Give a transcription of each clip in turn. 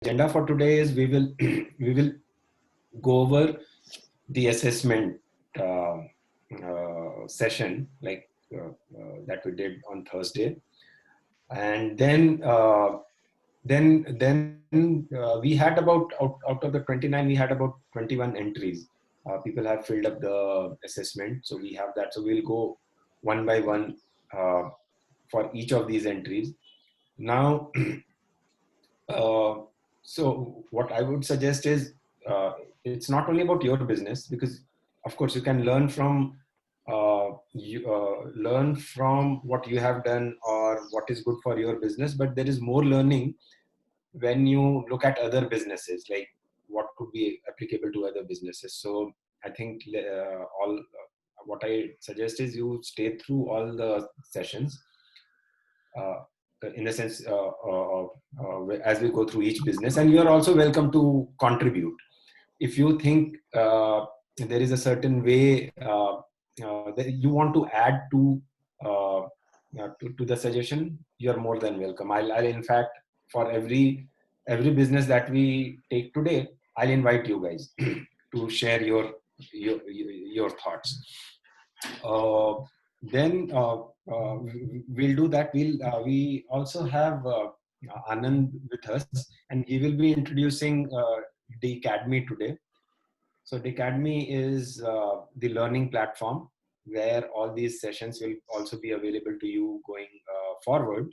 agenda for today is we will go over the assessment session that we did on Thursday, and then we had out of the 29 we had about 21 entries. People have filled up the assessment, so we have that. So we'll go one by one for each of these entries. Now, so what I would suggest is it's not only about your business, because of course you can learn from learn from what you have done or what is good for your business, but there is more learning when you look at other businesses, like what could be applicable to other businesses. So I think all what I suggest is you stay through all the sessions, uh, in the sense as we go through each business, and you are also welcome to contribute if you think there is a certain way that you want to add to the suggestion. You are more than welcome. I'll in fact, for every business that we take today, I'll invite you guys to share your thoughts. Then we'll do that. We also have Anand with us, and he will be introducing the Academy today. So the Academy is the learning platform where all these sessions will also be available to you going forward.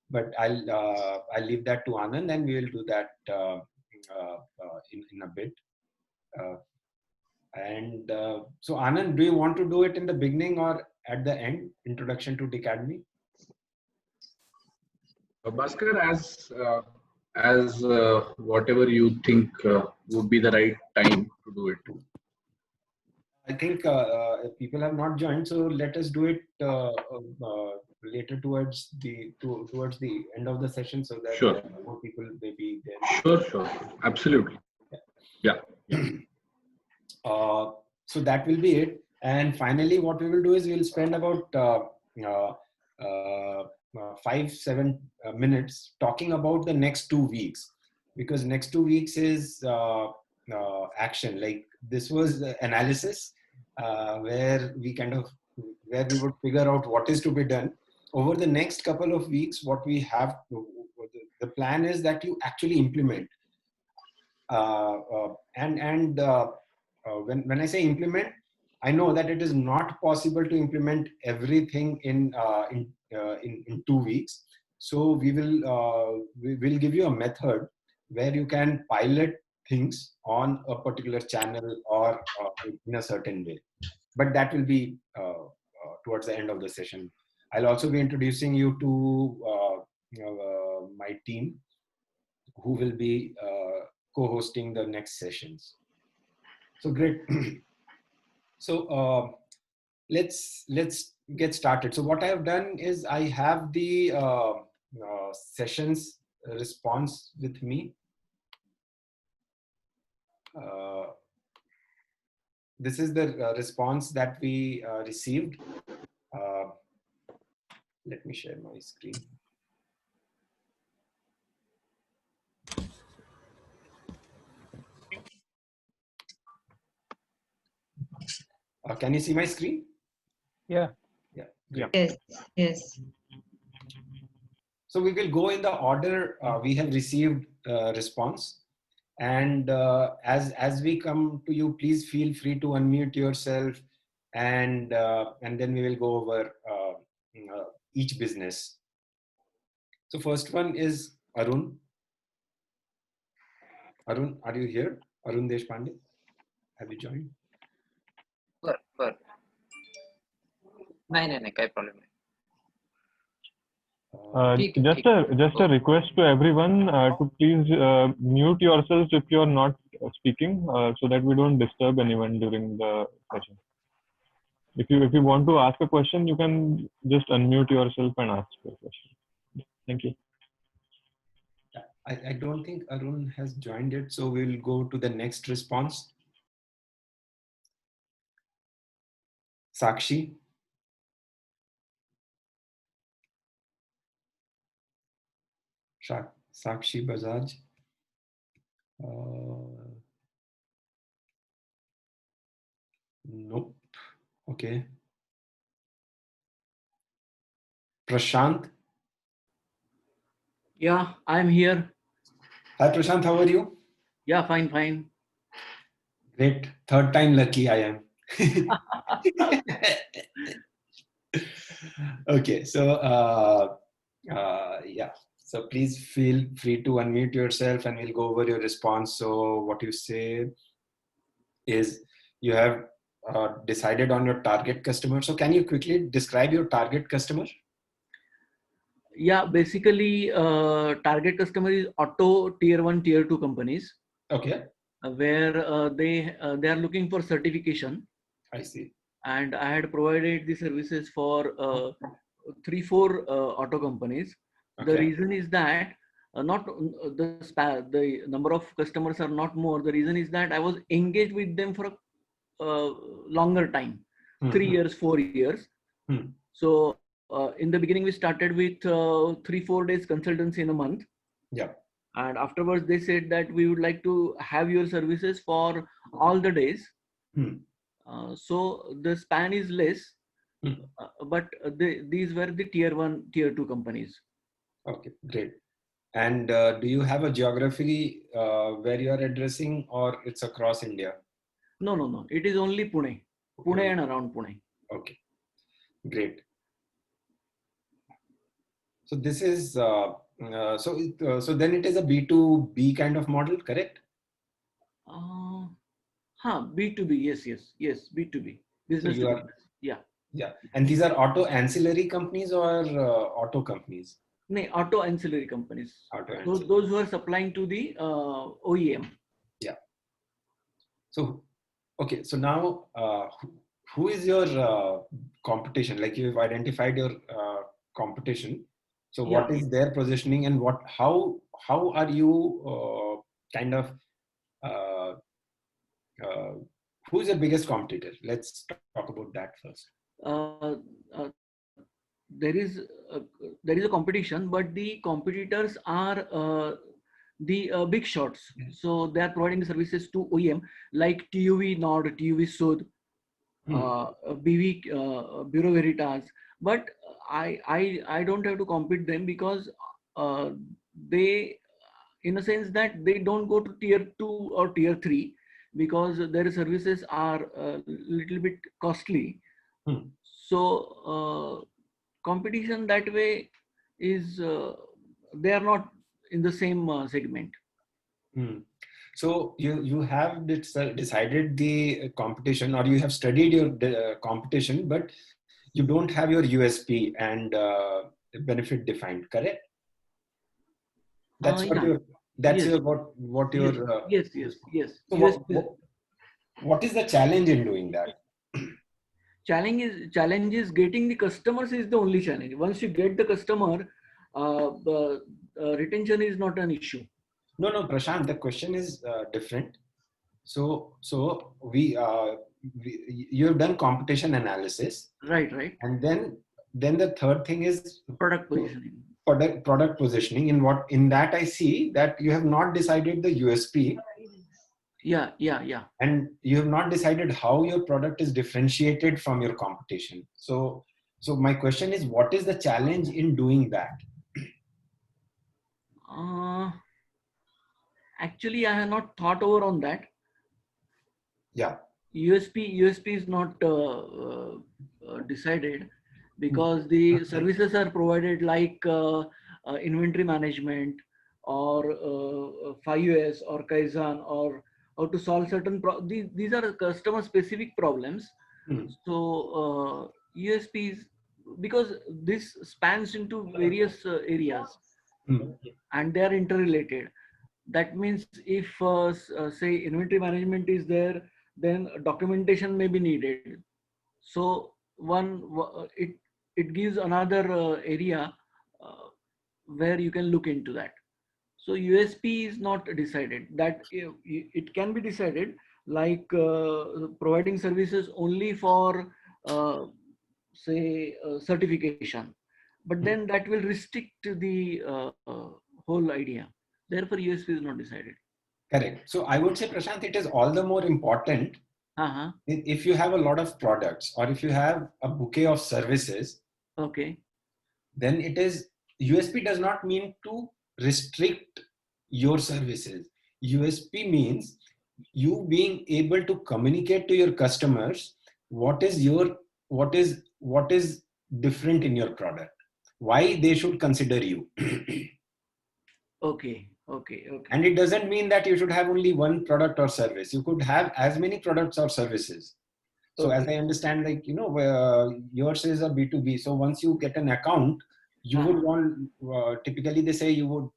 But I'll leave that to Anand, and we will do that in a bit. Uh, so Anand, do you want to do it in the beginning or at the end? Introduction to the Academy. Bhaskar, as whatever you think would be the right time to do it. I think people have not joined, so let us do it later towards the end of the session, so that Sure. more people may be there. Sure. Absolutely. Yeah. So that will be it. And finally, what we will do is we'll spend about 5-7 minutes talking about the next 2 weeks, because next 2 weeks is action. Like, this was analysis where we would figure out what is to be done over the next couple of weeks. What we have, the plan is that you actually implement. When I say implement, I know that it is not possible to implement everything in 2 weeks. So we will give you a method where you can pilot things on a particular channel or in a certain way. But that will be towards the end of the session. I'll also be introducing you to my team, who will be co-hosting the next sessions. So great. So let's get started. So what I have done is I have the sessions response with me. This is the response that we received. Let me share my screen. Can you see my screen? Yeah. Yes. So we will go in the order we have received response. And as we come to you, please feel free to unmute yourself, and then we will go over each business. So first one is Arun. Arun, are you here? Arun Deshpande, have you joined? बर नाही काय problem नाही. Just a request to everyone to please mute yourselves if you are not speaking, so that we don't disturb anyone during the session. If you want to ask a question, you can just unmute yourself and ask your question. Thank you. I don't think Arun has joined it, so we'll go to the next response. Sakshi. Sakshi Bajaj. Nope. Okay. Prashant. Yeah, I'm here. Hi, Prashant. How are you? Yeah, fine, fine. Great. Third time lucky I am. Okay. So, yeah. So please feel free to unmute yourself and we'll go over your response. So what you say is you have decided on your target customer. So can you quickly describe your target customer? Yeah, basically, target customer is auto tier 1, tier 2 companies Okay. where they are looking for certification, I see. and I had provided the services for 3, 4 auto companies. The Okay. reason is that not the number of customers are not more. The reason is that I was engaged with them for a longer time, 3 years, 4 years. So in the beginning, we started with 3, 4 days consultancy in a month. Yeah. And afterwards, they said that we would like to have your services for all the days. So the span is less, but these were the tier 1, tier 2 companies. Okay, great. And do you have a geography where you are addressing, or it's across India? No. It is only Pune. Pune and around Pune. Okay, great. So this is so then it is a B2B kind of model, correct? B2B. Yes. B2B. Business to business. Yeah. And these are auto ancillary companies or auto companies? No, auto ancillary companies. Auto ancillary. Those who are supplying to the OEM. Yeah. So, okay. So now, who is your competition? Like you've identified your competition. So what is their positioning and how are you kind of who is your biggest competitor? Let's talk about that first. There is a competition, but the competitors are the big shots. So they are providing services to OEM like TUV Nord, TUV Sud, BV Bureau Veritas. But I don't have to compete them because they, in a sense that they don't go to tier 2 or tier 3 because their services are a little bit costly. So competition that way is they are not in the same segment. So you have decided the competition, or you have studied your competition, but you don't have your USP and benefit defined, correct? That's what your yes. So what is the challenge in doing that? Challenge is getting the customers is the only challenge. Once you get the customer, retention is not an issue. No, Prashant, the question is different. So you have done competition analysis, right? And then the third thing is product positioning. Product positioning. In that I see that you have not decided the USP. Yeah. And you have not decided how your product is differentiated from your competition. So my question is, what is the challenge in doing that? Actually, I have not thought over on that. Yeah. USP is not decided because the services are provided like inventory management or 5US or Kaizen or how to solve certain these are customer specific problems. So USPs, because this spans into various areas and they are interrelated. That means if say inventory management is there, then documentation may be needed. So it gives another area where you can look into that. So USP is not decided. That it can be decided like providing services only for say certification, but then that will restrict the whole idea. Therefore, USP is not decided. Correct. So I would say, Prashant, it is all the more important if you have a lot of products or if you have a bouquet of services. Okay. Then it is, USP does not mean to restrict your services. USP means you being able to communicate to your customers what is different in your product, why they should consider you. Okay. And it doesn't mean that you should have only one product or service. You could have as many products or services. So as I understand, like, yours is a B2B. So once you get an account, you would want, typically they say you would,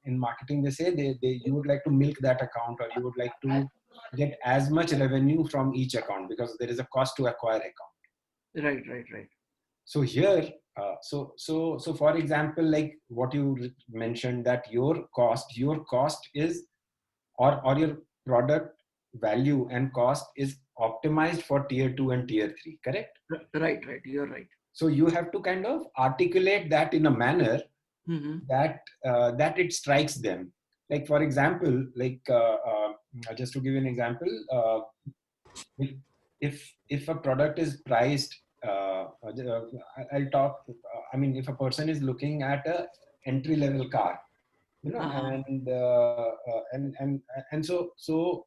in marketing, they say you would like to milk that account, or you would like to get as much revenue from each account because there is a cost to acquire account. Right. So here, so for example, like what you mentioned, that your cost is, or your product value and cost is optimized for tier 2 and tier 3, correct? Right. You're right. So you have to kind of articulate that in a manner that it strikes them. Like, for example, like just to give you an example, if a product is priced, I'll talk. I mean, if a person is looking at a entry level car, and so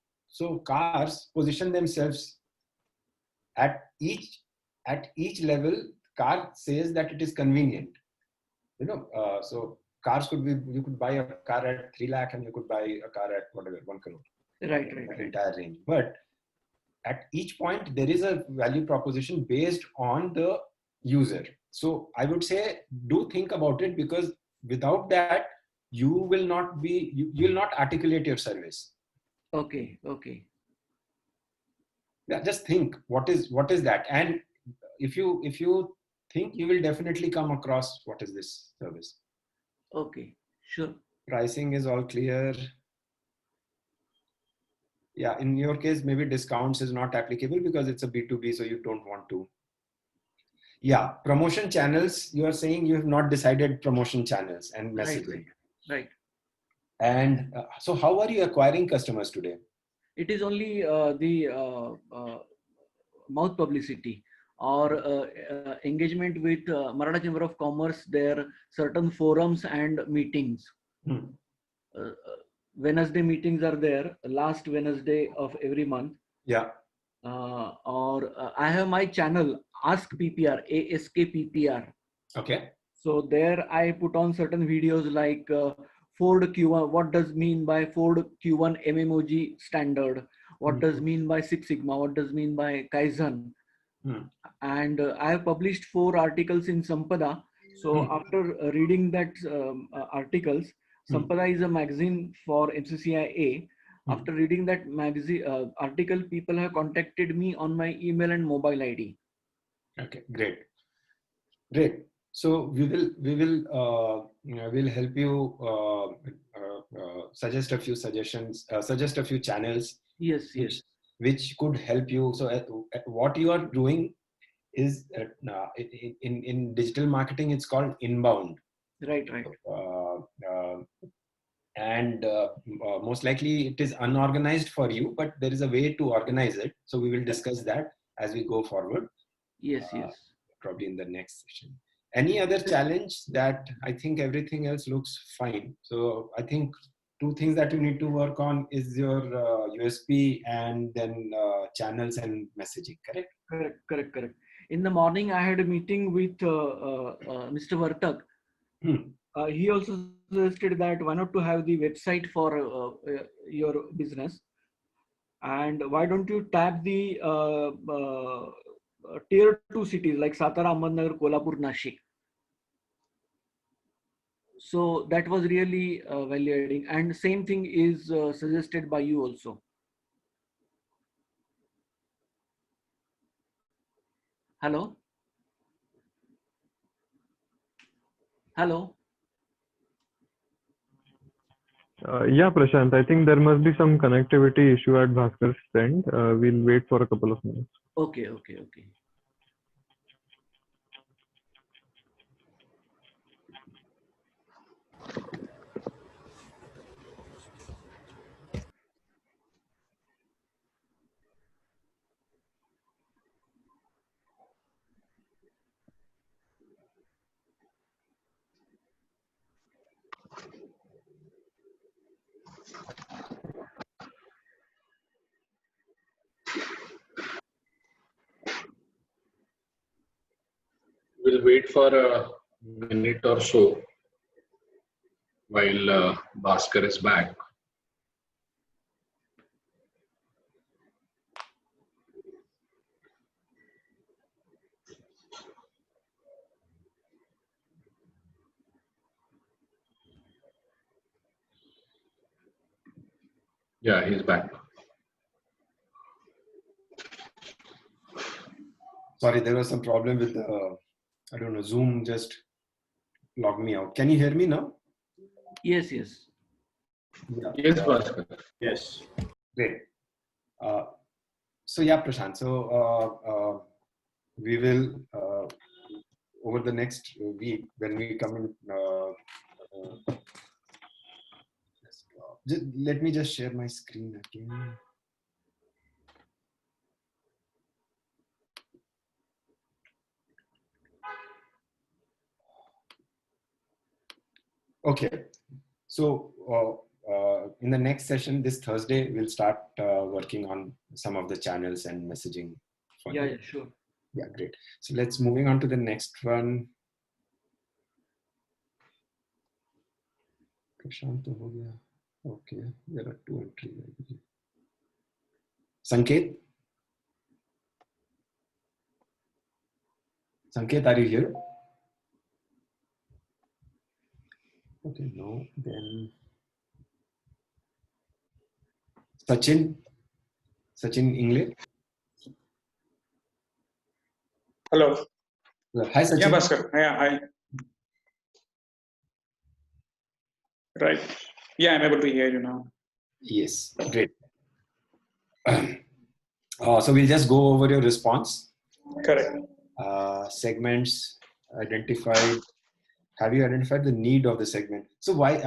cars position themselves at each level. Car says that it is convenient, so cars could be, you could buy a car at 3 lakh and you could buy a car at whatever 1 crore, right. Entire range. But at each point there is a value proposition based on the user. So I would say, do think about it, because without that you will not articulate your service. Okay. Yeah, just think what is that, and if you think, you will definitely come across what is this service. Okay, sure. Pricing is all clear. Yeah, in your case maybe discounts is not applicable because it's a B2B, so you don't want to. Yeah, promotion channels, you are saying you have not decided promotion channels and messaging. Right. And so how are you acquiring customers today? It is only the mouth publicity or engagement with Maratha Chamber of Commerce, their certain forums and meetings. Wednesday meetings are there, last Wednesday of every month. Yeah. I have my channel, Ask PPR, ASK PPR. Okay. So there I put on certain videos like Ford Q1, what does mean by Ford Q1 MMOG standard? What does mean by Six Sigma? What does mean by Kaizen? And I have published 4 articles in Sampada. So after reading that articles, Sampada is a magazine for MCCIA. After reading that magazine article, people have contacted me on my email and mobile ID. Okay, great. So we'll help you suggest a few suggestions, suggest a few channels. Yes. Which could help you. So what you are doing is in digital marketing, it's called inbound. Right. And most likely it is unorganized for you, but there is a way to organize it. So we will discuss that as we go forward. Yes. Probably in the next session. Any other challenge? That I think everything else looks fine. So I think 2 things that you need to work on is your USP and then channels and messaging. Correct. In the morning, I had a meeting with Mr. Vartak. He also suggested that why not to have the website for your business, and why don't you tap the tier 2 cities like Satara, Ahmednagar, Kolhapur, Nashik. So that was really value adding, and same thing is suggested by you also. Hello. Yeah, Prashant, I think there must be some connectivity issue at Bhaskar's end. We'll wait for a couple of minutes. Okay. We'll wait for a minute or so while Bhaskar is back. Yeah, he's back. Sorry, there was some problem with the, I don't know, Zoom just logged me out. Can you hear me now? Yes, yes. Yeah. Yes, Bhaskar. Yes. Great. So yeah, Prashant. So we will over the next week when we come in. Let me just share my screen again. Okay. So in the next session, this Thursday, we'll start working on some of the channels and messaging. Yeah, yeah, sure. Yeah, great. So let's moving on to the next one. Prashant ho gaya. Okay, there are 2 entries. Sanket? Sanket, are you here? Okay, no, then Sachin English. Hello. Hi, Sachin. Yeah, Bhaskar. Yeah, hi. Right. Yeah, I'm able to hear you now. Yes, great. So we'll just go over your response. Correct. Segments identified. Have you identified the need of the segment? So why?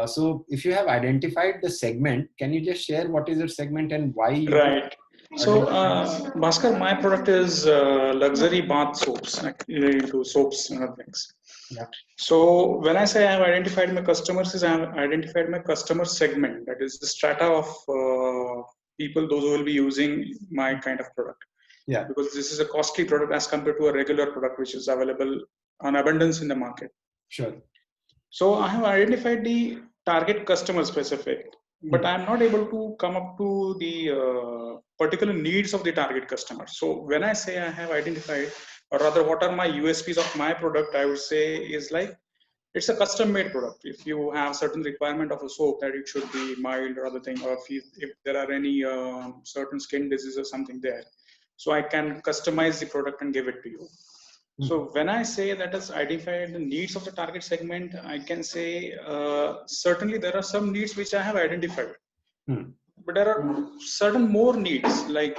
So if you have identified the segment, can you just share what is your segment and why? You right. So, Bhaskar, my product is luxury bath soaps, like into soaps and other things. Yeah. So when I say I have identified my customers, I have identified my customer segment. That is the strata of people, those who will be using my kind of product. Yeah. Because this is a costly product as compared to a regular product which is available on abundance in the market. Sure. So I have identified the target customer specific, but I'm not able to come up to the particular needs of the target customer. So when I say I have identified, or rather what are my USPs of my product, I would say is like, it's a custom made product. If you have certain requirement of a soap that it should be mild or other thing, or if there are any certain skin disease or something there, so I can customize the product and give it to you. So when I say that is identified the needs of the target segment, I can say certainly there are some needs which I have identified, but there are certain more needs. Like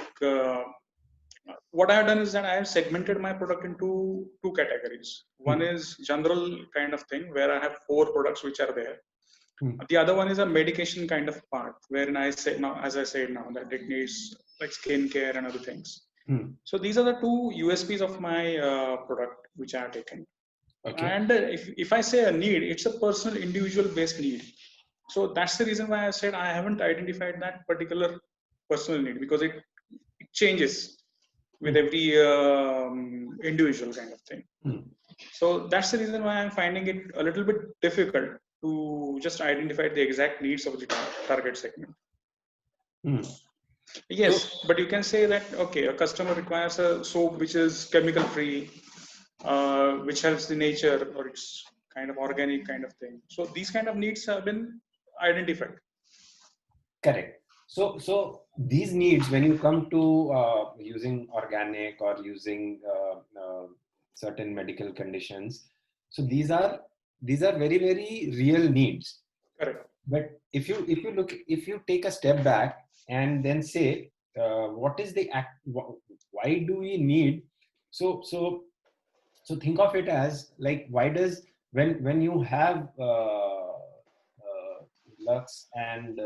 what I have done is that I have segmented my product into 2 categories. One is general kind of thing where I have 4 products which are there. The other one is a medication kind of part wherein I say now, as I said now, that it needs like skincare and other things. So these are the 2 USPs of my product which I have taken. Okay. And if I say a need, it's a personal individual based need. So that's the reason why I said I haven't identified that particular personal need, because it changes with every individual kind of thing. So that's the reason why I'm finding it a little bit difficult to just identify the exact needs of the target segment. Yes, but you can say that, okay, a customer requires a soap which is chemical free, which helps the nature, or it's kind of organic kind of thing. So these kind of needs have been identified. Correct. So these needs, when you come to using organic or using certain medical conditions, so these are very, very real needs. Correct. But if you take a step back and then say, what is the act? Why do we need? So think of it as like, why does when you have Lux and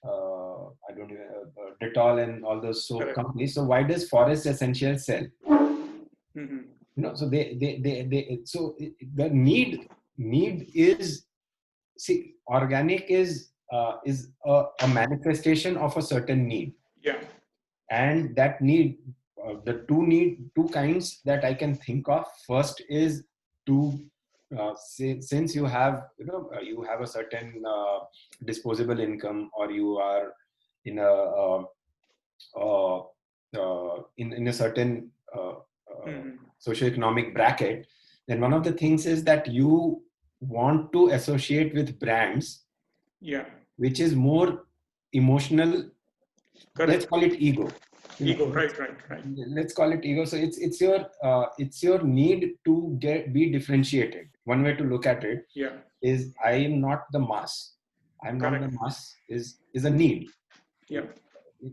I don't know, Dettol and all those soap companies. So why does Forest Essentials sell? You know, so so the need is, see, organic is is a manifestation of a certain need. Yeah. And that need, the two kinds that I can think of. First is to since you have you have a certain disposable income, or you are in a in a certain socioeconomic bracket, then one of the things is that you want to associate with brands, Yeah. which is more emotional. Correct. Let's call it ego. Ego. Right. Let's call it ego. So it's your need to be differentiated. One way to look at it is, I am not the mass. I'm not the mass is a need. Yeah.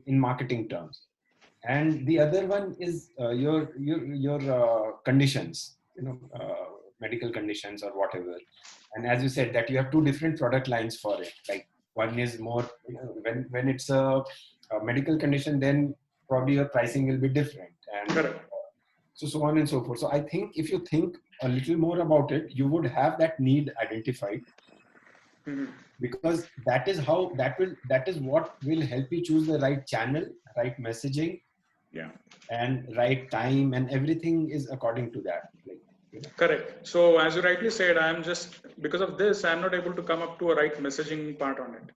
In marketing terms. And the other one is your conditions, medical conditions or whatever. And as you said, that you have two different product lines for it. Like one is more, when it's a medical condition, then probably your pricing will be different, and so on and so forth. So I think if you think a little more about it, you would have that need identified, because that is what will help you choose the right channel, right messaging, and right time, and everything is according to that. Correct. So as you rightly said, because of this, I'm not able to come up to a right messaging part on it.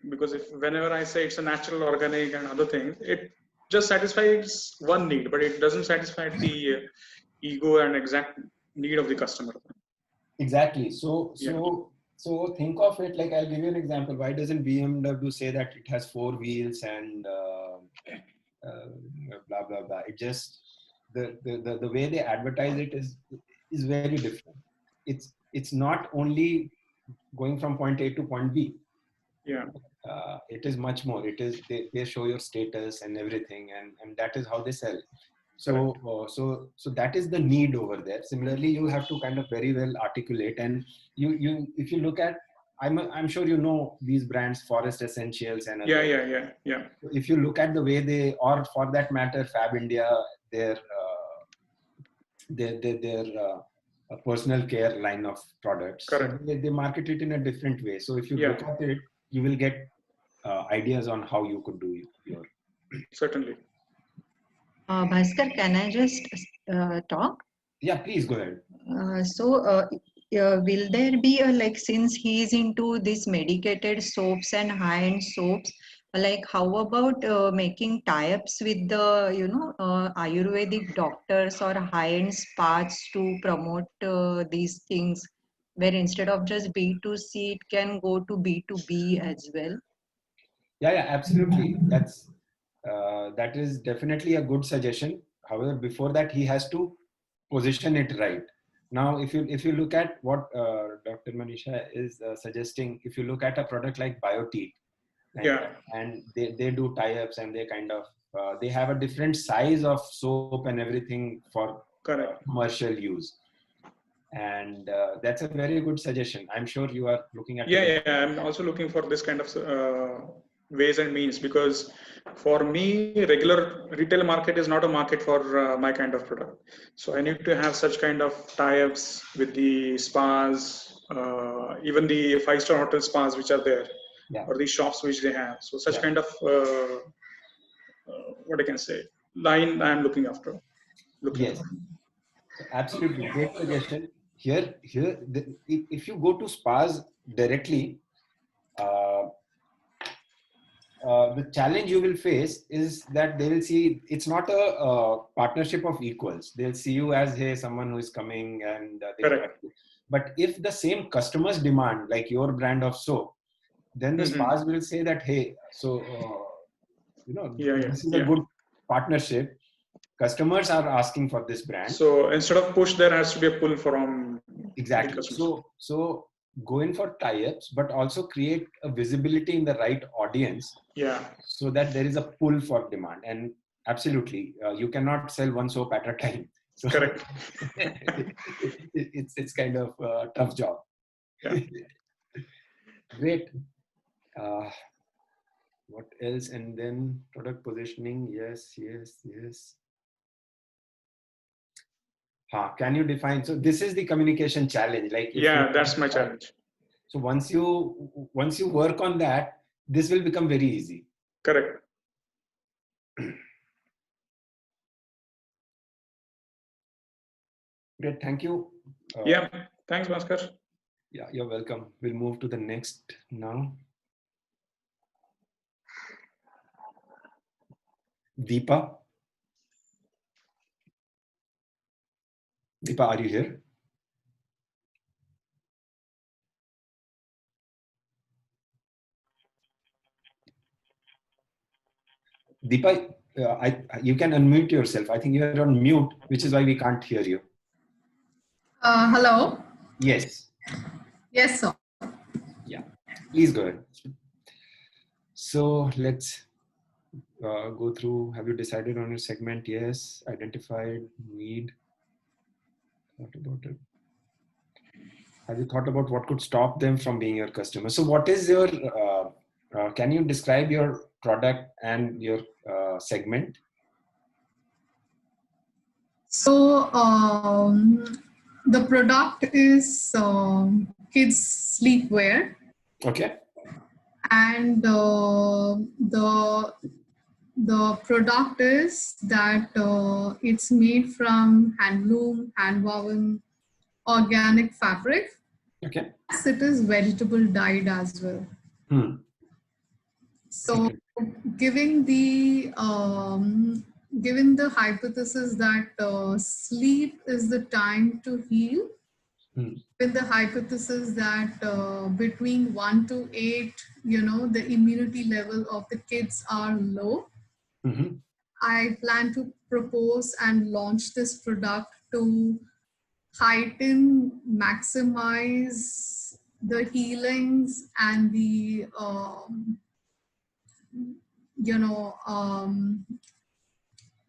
Because whenever I say it's a natural, organic and other things, it just satisfies one need, but it doesn't satisfy the ego and exact need of the customer. Exactly. So think of it like, I'll give you an example. Why doesn't BMW say that it has 4 wheels and blah blah blah? It just the way they advertise it is very different. It's not only going from point A to point B. It is much more. It is they show your status and everything, and that is how they sell. So that is the need over there. Similarly, you have to kind of very well articulate, and you if you look at, I'm sure you know these brands, Forest Essentials and yeah. If you look at the way they, or for that matter, Fab India, their personal care line of products. So they market it in a different way. So if you look at it, you will get ideas on how you could do your. Certainly. Bhaskar, can I just talk? Yeah, please go ahead. Will there be since he is into these medicated soaps and high-end soaps, how about making tie-ups with the Ayurvedic doctors or high-end spas to promote these things, where instead of just B2C, it can go to B2B as well? Yeah, absolutely. That is definitely a good suggestion. However, before that, he has to position it right. Now, if you look at what Dr. Manisha is suggesting, if you look at a product like Biotique, and they do tie-ups, and they kind of they have a different size of soap and everything for commercial use, and that's a very good suggestion. I'm sure you are looking at. I'm also looking for this kind of ways and means, because for me, regular retail market is not a market for my kind of product. So I need to have such kind of tie-ups with the spas, even the 5-star hotel spas which are there, or the shops which they have. So such kind of what I can say, line I am looking after. Absolutely, great suggestion. Here, if you go to spas directly, the challenge you will face is that they will see it's not a partnership of equals. They'll see you as, hey, someone who is coming, and but if the same customers demand like your brand of soap, then the spas will say that, hey, so this is a good partnership. Customers are asking for this brand. So instead of push, there has to be a pull from exactly. So go in for tie-ups, but also create a visibility in the right audience. So that there is a pull for demand. And absolutely, you cannot sell one soap at a time. So correct. It's kind of a tough job. Great. What else? And then product positioning. Yes. Can you define? So this is the communication challenge. Like that's my challenge. So once you work on that, this will become very easy. Correct. Great, thank you. Yeah, thanks, Bhaskar. Yeah, you're welcome. We'll move to the next now. Deepa. Deepa, are you here? Deepa, you can unmute yourself. I think you're on mute, which is why we can't hear you. Hello. Yes. Yes, sir. Yeah, please go ahead. So let's go through. Have you decided on your segment? Yes. Identified need. Thought about it. Have you thought about what could stop them from being your customer? So what is your, can you describe your product and your segment? So the product is kids sleepwear, Okay. and the product is that it's made from handloom, hand woven, organic fabric. Okay. Yes, it is vegetable dyed as well. So given the hypothesis that sleep is the time to heal, with the hypothesis that between 1 to 8, the immunity level of the kids are low, I plan to propose and launch this product to heighten, maximize the healings and the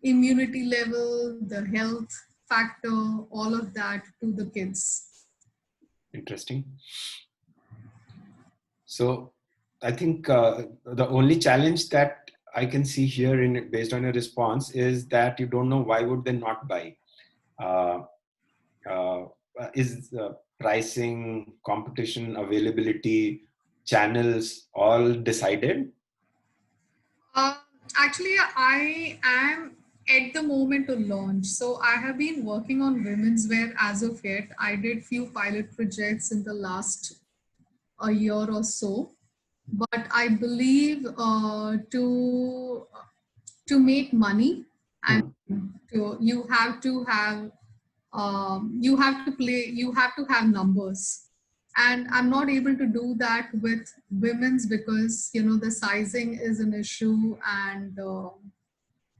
immunity level, the health factor, all of that to the kids. Interesting. So I think the only challenge that I can see here based on your response is that you don't know why would they not buy. Is pricing, competition, availability, channels all decided? Actually, I am at the moment to launch. So I have been working on women's wear as of yet. I did few pilot projects in the last a year or so. But I believe to make money, and you have to have numbers, and I'm not able to do that with women's because the sizing is an issue, and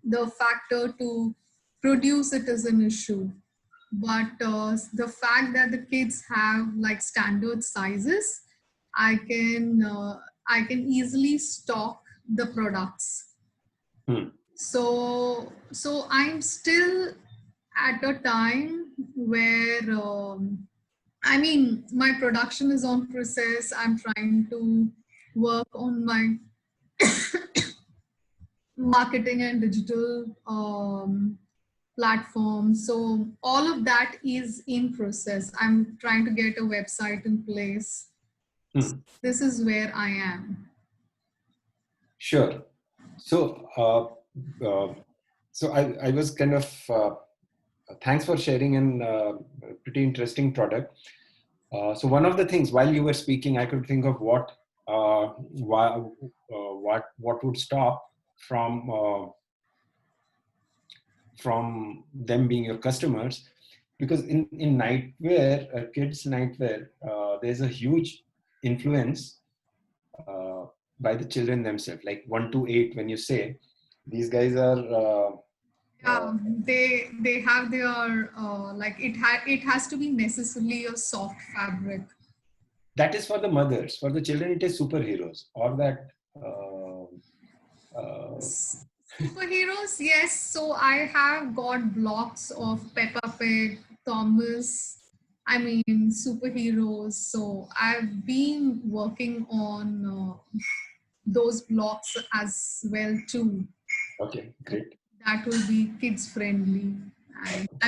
the factor to produce it is an issue. But the fact that the kids have like standard sizes, I can easily stock the products. So I'm still at a time where my production is on process. I'm trying to work on my marketing and digital platform. So all of that is in process. I'm trying to get a website in place. This is where I am. Sure. So I was kind of thanks for sharing a pretty interesting product. So one of the things while you were speaking, I could think of what would stop from them being your customers, because in nightwear, kids nightwear, there's a huge influence by the children themselves, like 1 to 8. When you say these guys are they have their it has to be necessarily a soft fabric. That is for the mothers. For the children, it is superheroes or that. Superheroes, yes. So I have got blocks of Peppa Pig, Thomas. Superheroes. So I've been working on those blocks as well too. Okay, great. That will be kids friendly,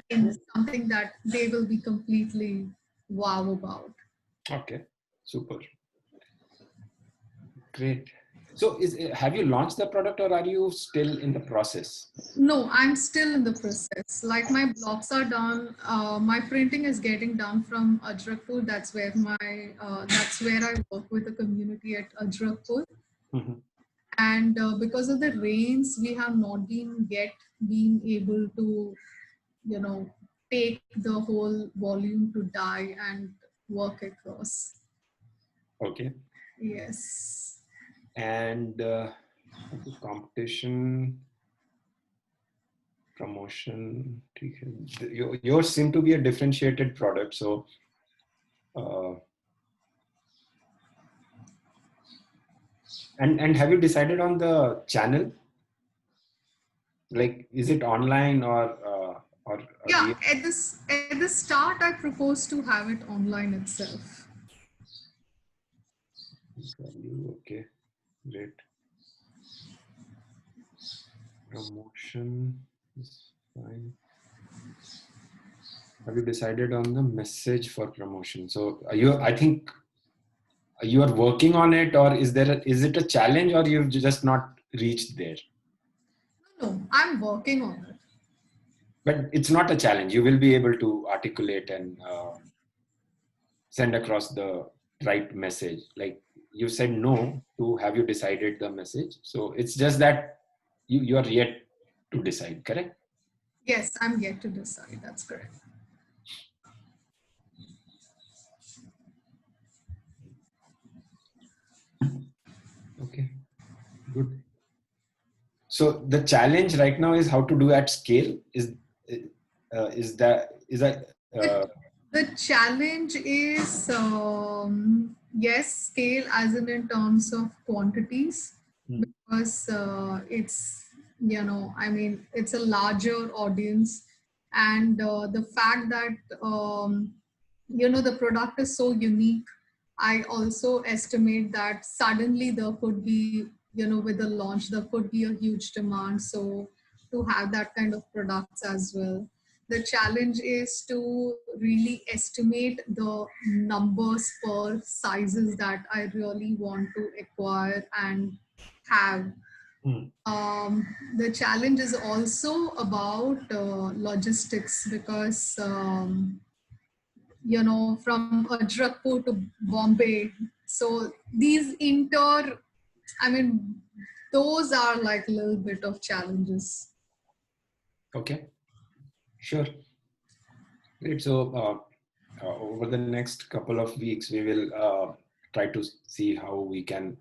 and something that they will be completely wow about. Okay, Super. Great. So have you launched the product or are you still in the process? No, I'm still in the process. Like my blocks are done. My printing is getting done from Ajrakpur. That's where I work with the community at Ajrakpur. Mm-hmm. And because of the rains, we have not been able to, take the whole volume to dye and work across. Okay. Yes. And competition, promotion, yours seem to be a differentiated product. So and have you decided on the channel? Like, is it online or Yeah, at the start, I proposed to have it online itself. Okay, great. Promotion is fine. Have you decided on the message for promotion? So I think you are working on it, or is it a challenge, or you've just not reached there? No, I'm working on it. But it's not a challenge. You will be able to articulate and send across the right message. Like you said no to have you decided the message. So it's just that you are yet to decide, correct? Yes, I'm yet to decide. That's correct. Okay, good. So the challenge right now is how to do at scale. The challenge is yes, scale as in terms of quantities, because it's it's a larger audience, and the fact that the product is so unique. I also estimate that suddenly there could be, with the launch, there could be a huge demand. So to have that kind of products as well. The challenge is to really estimate the numbers per sizes that I really want to acquire and have. The challenge is also about logistics, because from Ajrakpur to Bombay. So these those are like a little bit of challenges. Okay, sure. Great. So over the next couple of weeks, we will try to see how we can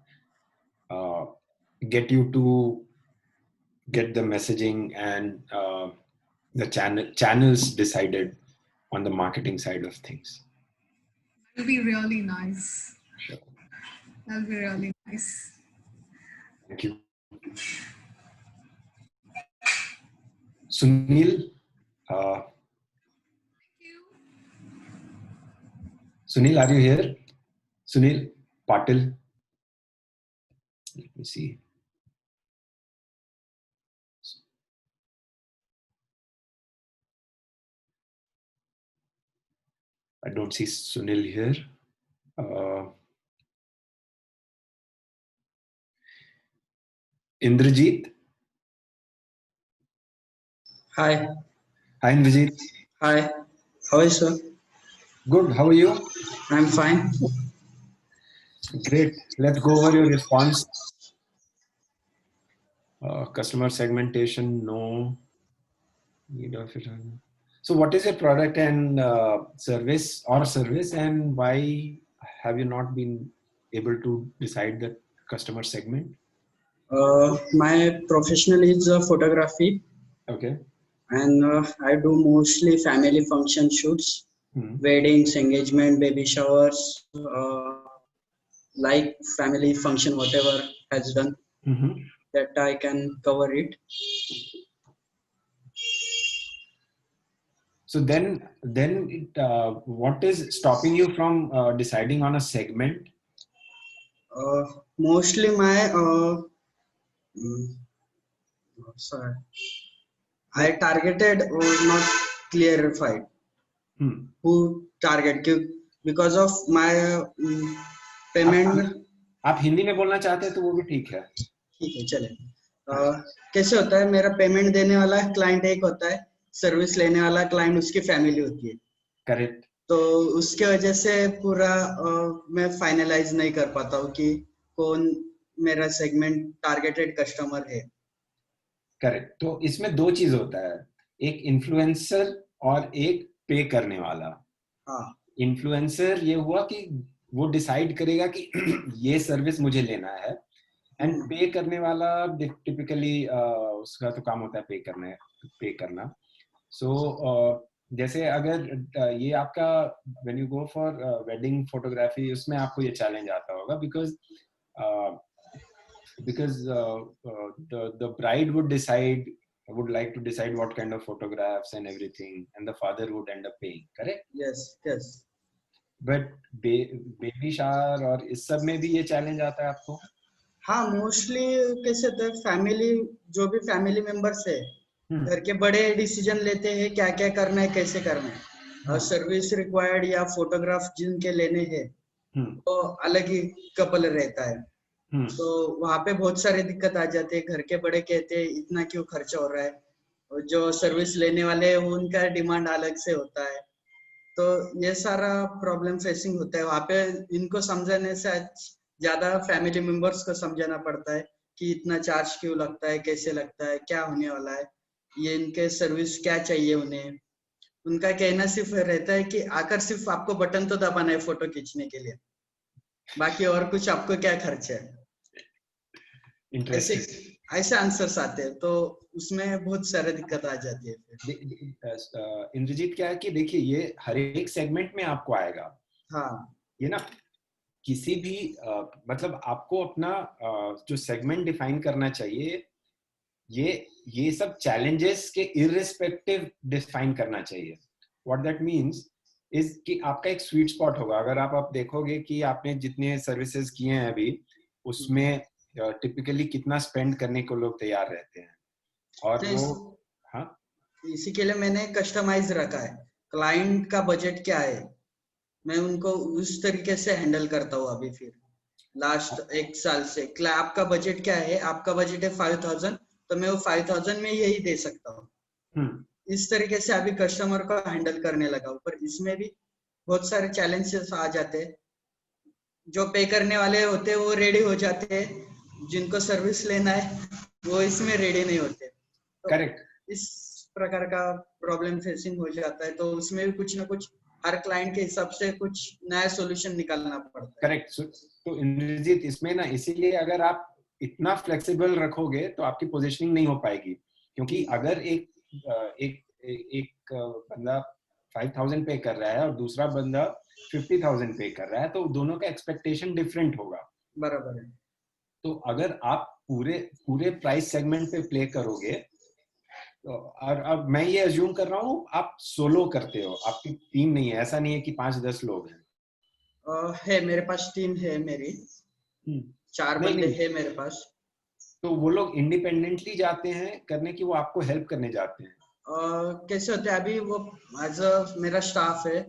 get you to get the messaging and the channels decided on the marketing side of things. That'll be really nice. Sure. That'll be really nice. Thank you. Sunil. Sunil, are you here? Sunil Patil. Let me see. I don't see Sunil here. Indrajit. Hi. Hi, Indrajit. Hi. How are you, sir? Good. How are you? I'm fine. Great. Let's go over your response. Customer segmentation, no. Need of it. So what is your product and service, and why have you not been able to decide the customer segment? My professional is photography. Okay. And I do mostly family function shoots, weddings, engagement, baby showers, like family function, whatever has done, that I can cover it. So then what is stopping you from deciding on a segment? Mostly my sorry, I targeted or not clarified who target, because of my payment आप हिंदी में बोलना चाहते हैं तो वो भी ठीक है। ठीक है, चले। कैसे होता है, मेरा पेमेंट देने वाला क्लाइंट एक होता है, सर्विस लेने वाला क्लाइंट उसकी फैमिली होती है। करेक्ट। तो उसके वजह से पूरा मैं फाइनलाइज नहीं कर पाता हूँ कि कौन मेरा सेगमेंट टारगेटेड कस्टमर है। करेक्ट। तो इसमें दो चीज होता है, एक इन्फ्लुएंसर और एक पे करने वाला। हाँ। इन्फ्लुएंसर ये हुआ कि वो डिसाइड करेगा कि ये सर्विस मुझे लेना है, एंड पे करने वाला टिपिकली उसका तो काम होता है पे करना। सो जैसे अगर ये आपका when you go for wedding photography, उसमें आपको ये चैलेंज आता होगा because the bride would like to decide what kind of photographs and everything, and the father would end up paying, correct? Yes. But baby shower और इस सब में भी ये चैलेंज आता है आपको? हाँ, मोस्टली कैसे होता है, फैमिली जो भी फैमिली मेंबर्स है घर के बड़े डिसीजन लेते हैं क्या क्या करना है, कैसे करना है, और सर्विस रिक्वायर्ड या फोटोग्राफ जिनके लेने हैं तो अलग ही कपल रहता है। तो वहाँ पे बहुत सारी दिक्कत आ जाती है। घर के बड़े कहते हैं इतना क्यों खर्चा हो रहा है, और जो सर्विस लेने वाले हैं उनका डिमांड अलग से होता है। तो ये सारा प्रॉब्लम फेसिंग होता है वहाँ पे। इनको समझाने से ज्यादा फैमिली मेंबर्स को समझाना पड़ता है कि इतना चार्ज क्यों लगता है, कैसे लगता है, क्या होने वाला है, ये इनके सर्विस क्या चाहिए उन्हें। उनका कहना सिर्फ रहता है कि आकर सिर्फ आपको बटन तो दबाना है फोटो खींचने के लिए, बाकी और कुछ आपको क्या खर्च है। ऐसे आंसर्स आते हैं, तो उसमें बहुत सारी दिक्कत आ जाती है। इंद्रजीत, क्या है कि देखिए ये हर एक सेगमेंट में आपको आएगा। हाँ, ये ना किसी भी मतलब आपको अपना जो सेगमेंट डिफाइन करना चाहिए, ये सब चैलेंजेस के इररिस्पेक्टिव डिफाइन करना चाहिए। व्हाट दैट मीन्स इज कि आपका एक स्वीट स्पॉट होगा। अगर आप देखोगे कि आपने जितने सर्विसेज किए हैं अभी, उसमें टिपिकली कितना स्पेंड करने को लोग तैयार रहते हैं, और वो हाँ, इसी के लिए मैंने कस्टमाइज रखा है। क्लाइंट का बजट क्या है, मैं उनको उस तरीके से हैंडल करता हूँ। अभी फिर लास्ट एक साल से आपका बजट क्या है, आपका बजट है 5000, तो मैं वो 5000 में यही दे सकता हूँ। इस तरीके से अभी कस्टमर को हैंडल करने लगा हूँ। पर इसमें भी बहुत सारे चैलेंजेस आ जाते हैं। जो पे करने वाले होते हैं वो रेडी हो जाते हैं, जिनको सर्विस लेना है वो इसमें रेडी नहीं होते। करेक्ट। इस प्रकार का प्रॉब्लम फेसिंग हो जाता है। तो उसमें भी कुछ ना कुछ हर क्लाइंट के हिसाब से कुछ नया सॉल्यूशन निकालना पड़ता है। करेक्ट। तो इंद्रजीत, इसमें ना इसीलिए अगर आप इतना फ्लेक्सिबल रखोगे तो आपकी पोजीशनिंग नहीं हो पाएगी। क्योंकि अगर एक बंदा 5000 पे कर रहा है और दूसरा बंदा 50000 पे कर रहा है, तो दोनों का एक्सपेक्टेशन डिफरेंट होगा। बराबर है। तो अगर आप पूरे प्राइस सेगमेंट पे प्ले करोगे, तो और अब मैं ये अज्यूम कर रहा हूँ आप सोलो करते हो, आपकी टीम नहीं है, ऐसा नहीं है कि 5-10 लोग हैं? है, मेरे पास टीम है मेरी, 4 बंदे हैं मेरे पास। तो वो लोग इंडिपेंडेंटली जाते हैं करने की, वो आपको हेल्प करने जाते हैं? कैसे होते हैं, अभी वो एज मेरा स्टाफ है,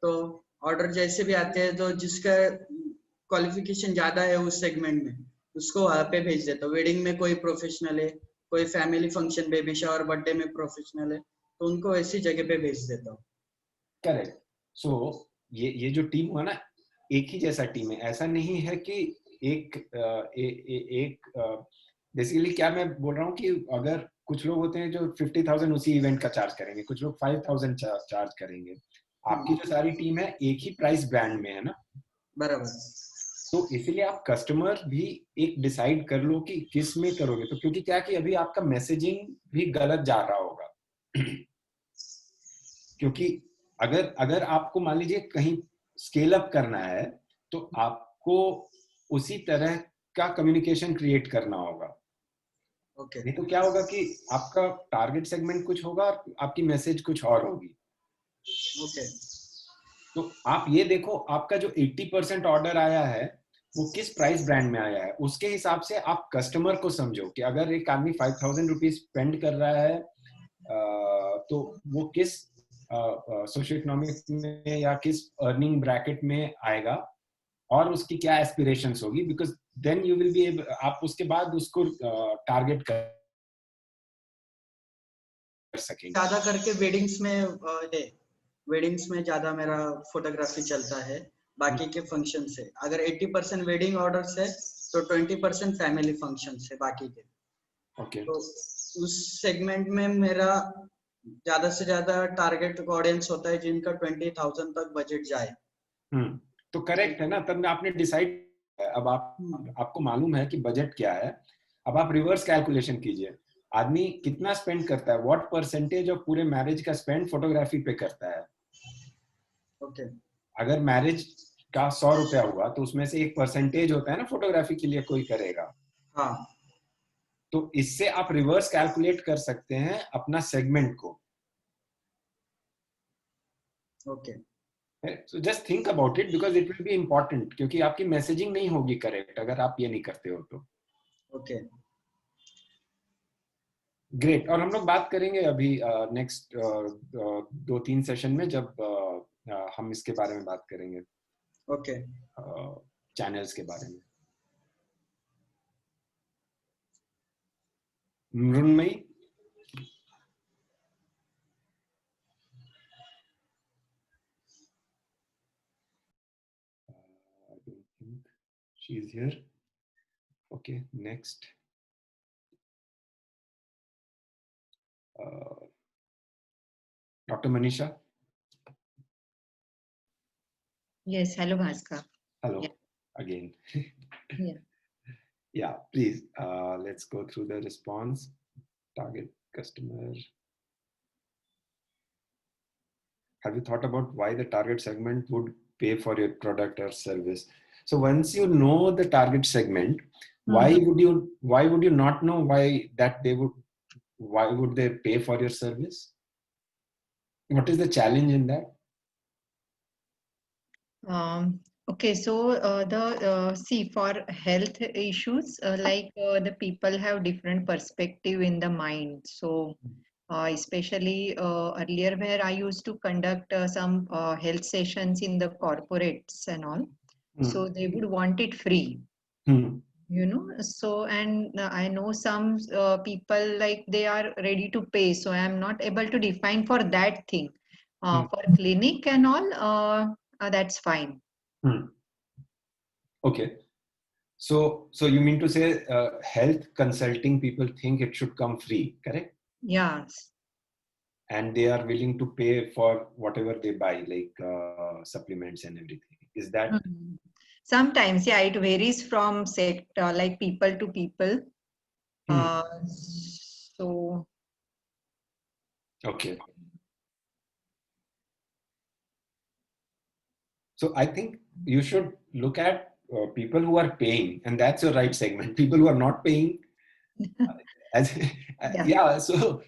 तो ऑर्डर जैसे भी आते हैं तो जिसका क्वालिफिकेशन ज्यादा है उस सेगमेंट में उसको वहाँ पे भेज देता हूँ। वेडिंग में कोई प्रोफेशनल है, कोई family function, baby shower, birthday में प्रोफेशनल है, तो उनको ऐसी जगह पे भेज देता हूँ। करेक्ट। सो ये जो टीम हुआ ना, एक ही जैसा टीम है। ऐसा नहीं है कि एक बेसिकली क्या मैं बोल रहा हूँ कि अगर कुछ लोग होते हैं जो 50,000 उसी इवेंट का चार्ज करेंगे, कुछ लोग 5,000 चार्ज करेंगे। आपकी जो सारी टीम है एक ही प्राइस बैंड में है ना? बराबर। तो इसीलिए आप कस्टमर भी एक डिसाइड कर लो कि किस में करोगे। तो क्योंकि क्या कि अभी आपका मैसेजिंग भी गलत जा रहा होगा। क्योंकि अगर आपको मान लीजिए कहीं स्केल अप करना है, तो आपको उसी तरह का कम्युनिकेशन क्रिएट करना होगा। ओके। नहीं तो क्या होगा कि आपका टारगेट सेगमेंट कुछ होगा और आपकी मैसेज कुछ और होगी। ओके। तो आप ये देखो, आपका जो 80% ऑर्डर आया है वो किस प्राइस ब्रांड में आया है, उसके हिसाब से आप कस्टमर को समझो कि अगर एक आदमी 5,000 रुपीज स्पेंड कर रहा है तो वो किस सोशियो इकोनॉमिक में या किस अर्निंग ब्रैकेट में आएगा, और उसकी क्या एस्पिरेशंस होगी, because then you will be आप उसके बाद उसको टारगेट कर सकेंगे। ज्यादा करके वेडिंग्स में है, वेडिंग्स में ज्यादा मेरा फोटोग्राफी चलता है, बाकी के फंक्शन से अगर 80% वेडिंग ऑर्डर्स है तो 20% फैमिली फंक्शन है बाकी के। ओके, तो उस सेगमेंट में मेरा ज्यादा से ज्यादा टारगेट ऑडियंस होता है जिनका 20,000 तक बजट जाए। तो करेक्ट है ना, तब आपने डिसाइड, अब आपको मालूम है कि बजट क्या है, अब आप रिवर्स कैलकुलेशन कीजिए, आदमी कितना स्पेंड करता है, व्हाट परसेंटेज ऑफ पूरे मैरिज का स्पेंड फोटोग्राफी पे करता है। ओके, अगर मैरिज का 100 रुपया हुआ तो उसमें से एक परसेंटेज होता है ना फोटोग्राफी के लिए कोई करेगा। हाँ, तो इससे आप रिवर्स कैलकुलेट कर सकते हैं अपना सेगमेंट को। Okay, so just think about it because it will be important, क्योंकि आपकी मैसेजिंग नहीं होगी करेक्ट अगर आप ये नहीं करते हो तो। Okay, great. और हम लोग बात करेंगे अभी नेक्स्ट 2-3 सेशन में, जब हम इसके बारे में बात करेंगे, ओके, चैनल्स के बारे में। Mrinmayi, I don't think she is here. Okay, next. Dr. Manisha. Yes, hello Bhaskar. Hello, Yeah. again. Yeah. Yeah, please, let's go through the response. Target customer. Have you thought about why the target segment would pay for your product or service? So once you know the target segment, why would you not know why would they pay for your service? What is the challenge in that? Okay, so see, for health issues, the people have different perspective in the mind. So especially earlier where I used to conduct some health sessions in the corporates and all, so they would want it free. You know, so and I know some people like they are ready to pay, so I am not able to define for that thing. For clinic and all, that's fine. Okay, so you mean to say health consulting people think it should come free, correct? Yes. And they are willing to pay for whatever they buy, like supplements and everything. Is that? Sometimes, yeah, it varies from sector, like people to people. So. Okay. So I think you should look at people who are paying, and that's your right segment. People who are not paying, yeah. So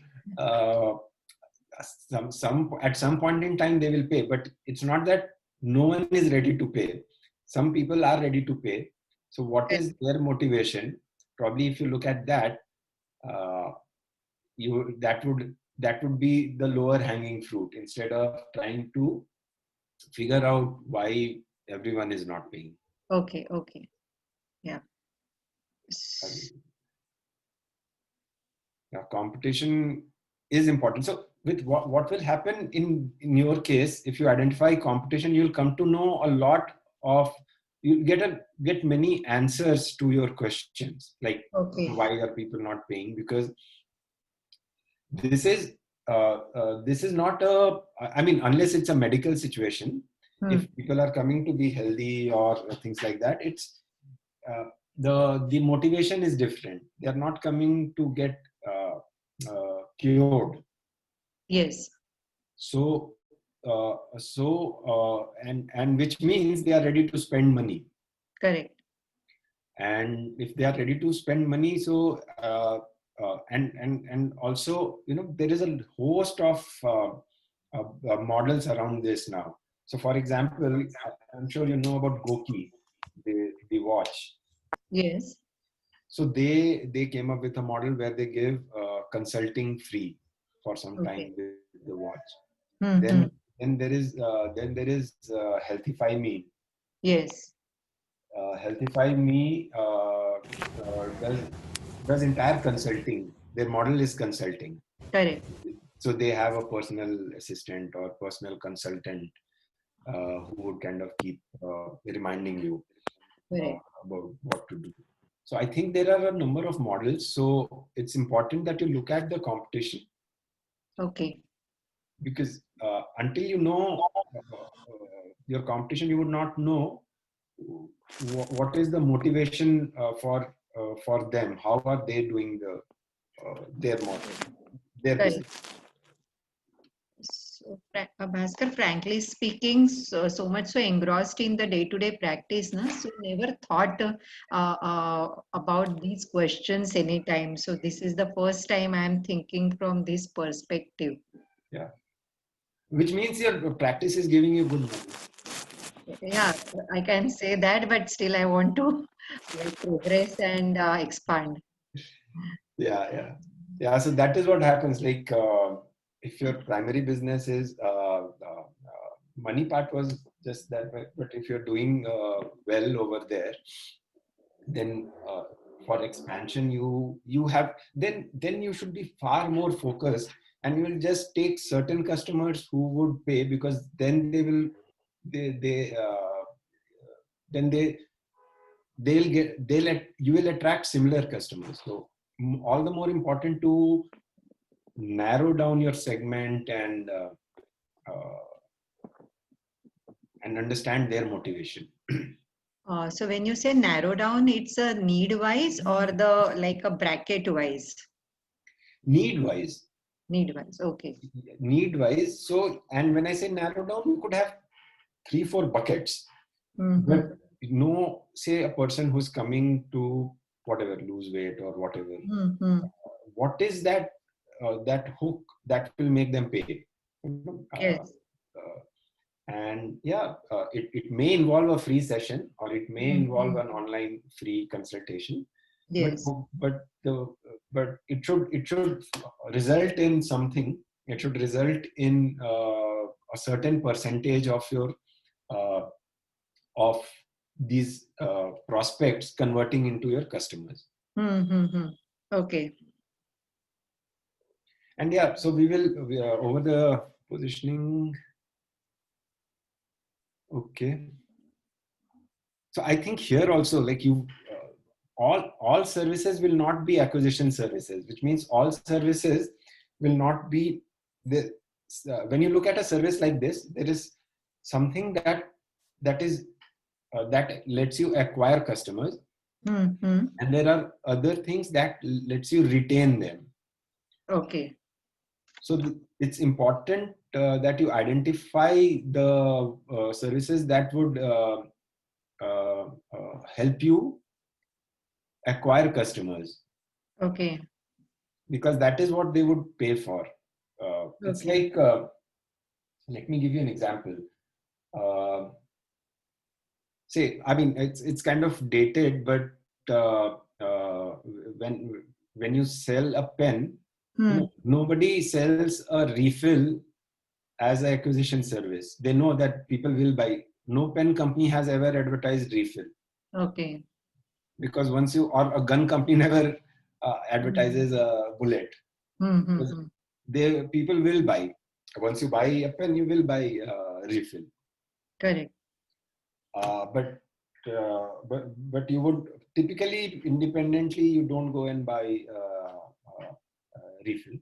some at some point in time they will pay, but it's not that no one is ready to pay. Some people are ready to pay. So what is their motivation? Probably if you look at that, that would be the lower hanging fruit instead of trying to figure out why everyone is not paying. Okay. Yeah. Yeah, competition is important. So with what will happen in your case, if you identify competition, you'll come to know a lot of, you get many answers to your questions, like why are people not paying? Because this is not a, I mean, unless it's a medical situation, if people are coming to be healthy or things like that, it's the motivation is different. They are not coming to get cured. Yes. So and which means they are ready to spend money. Correct. And if they are ready to spend money, so and also, you know, there is a host of models around this now. So for example, I'm sure you know about Goki, the watch. Yes. So they came up with a model where they give consulting free for some time with the watch. Then there is Healthify Me. Yes. Healthify Me does entire consulting. Their model is consulting. Correct. So they have a personal assistant or personal consultant who would kind of keep reminding you about what to do. So I think there are a number of models. So it's important that you look at the competition. Okay. Because until you know your competition, you would not know what is the motivation for them. How are they doing their model, their business? So, Bhaskar, frankly speaking, so much so engrossed in the day-to-day practice, no? So never thought about these questions anytime. So this is the first time I'm thinking from this perspective. Yeah. Which means your practice is giving you good money. Yeah, I can say that, but still I want to progress and expand. Yeah. So that is what happens. Like if your primary business is money part was just that, but if you're doing well over there, then for expansion you have then you should be far more focused, and you will just take certain customers who would pay, because then they will then you will attract similar customers. So all the more important to narrow down your segment and understand their motivation. So when you say narrow down, it's a need wise or the like a bracket wise? Need wise. Need wise. Okay. Need wise. So, and when I say narrow down, you could have 3-4 buckets. But no, say a person who's coming to whatever, lose weight or whatever. What is that that hook that will make them pay? Yes. And yeah, it may involve a free session, or it may involve an online free consultation. Yes. But it should result in something. It should result in a certain percentage of your of these prospects converting into your customers. Okay. And yeah, so we over the positioning. Okay. So I think here also, like all services will not be acquisition services, which means all services will not be the. When you look at a service like this, there is something that is that lets you acquire customers, and there are other things that lets you retain them. Okay. So it's important that you identify the services that would help you acquire customers. Okay. Because that is what they would pay for. It's like, let me give you an example. Say, I mean, it's kind of dated, but when you sell a pen, nobody sells a refill as an acquisition service. They know that people will buy. No pen company has ever advertised refill. Okay. Because once you, or a gun company never advertises a bullet. People will buy. Once you buy a pen, you will buy refill. Correct. But you would typically independently, you don't go and buy refill.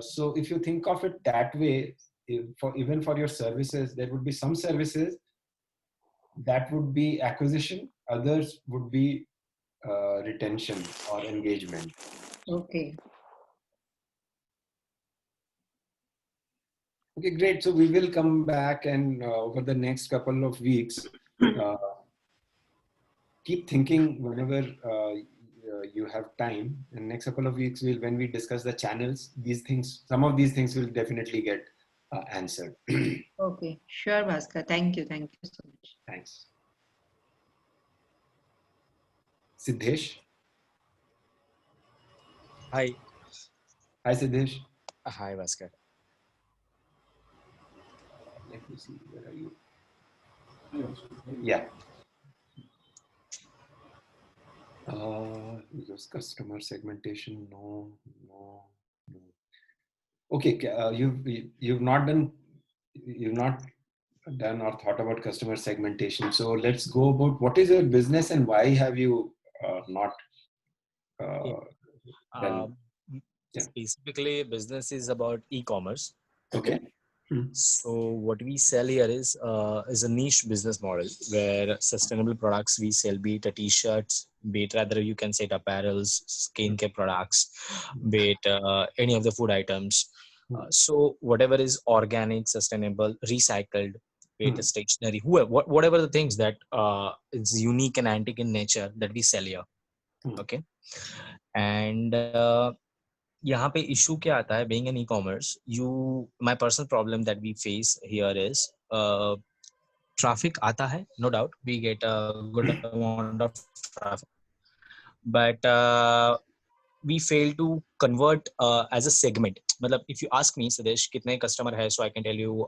So if you think of it that way, even for your services, there would be some services that would be acquisition, others would be retention or engagement. Okay. Okay, great. So we will come back, and over the next couple of weeks, keep thinking whenever you have time. And next couple of weeks, when we discuss the channels, some of these things will definitely get answered. Okay, sure, Bhaskar. Thank you so much. Thanks. Siddhesh. Hi. Hi, Siddhesh. Hi, Bhaskar. Let me see. Where are you? Yeah. Use customer segmentation. No. Okay, you've not done or thought about customer segmentation. So let's go about what is your business and why have you not done? Yeah. Basically, business is about e-commerce. Okay. So what we sell here is a niche business model where sustainable products we sell, be it a t-shirts, be it rather you can say it apparels, skincare products, be it any of the food items. So whatever is organic, sustainable, recycled, be it a stationery, whatever the things that is unique and antique in nature that we sell here. Okay. And यहाँ पे issue क्या आता है being an e-commerce, my personal problem that we face here is traffic आता है, no doubt we get a good amount of traffic, but we fail to convert as a segment. मतलब if you ask me Sadesh कितने customer है, so I can tell you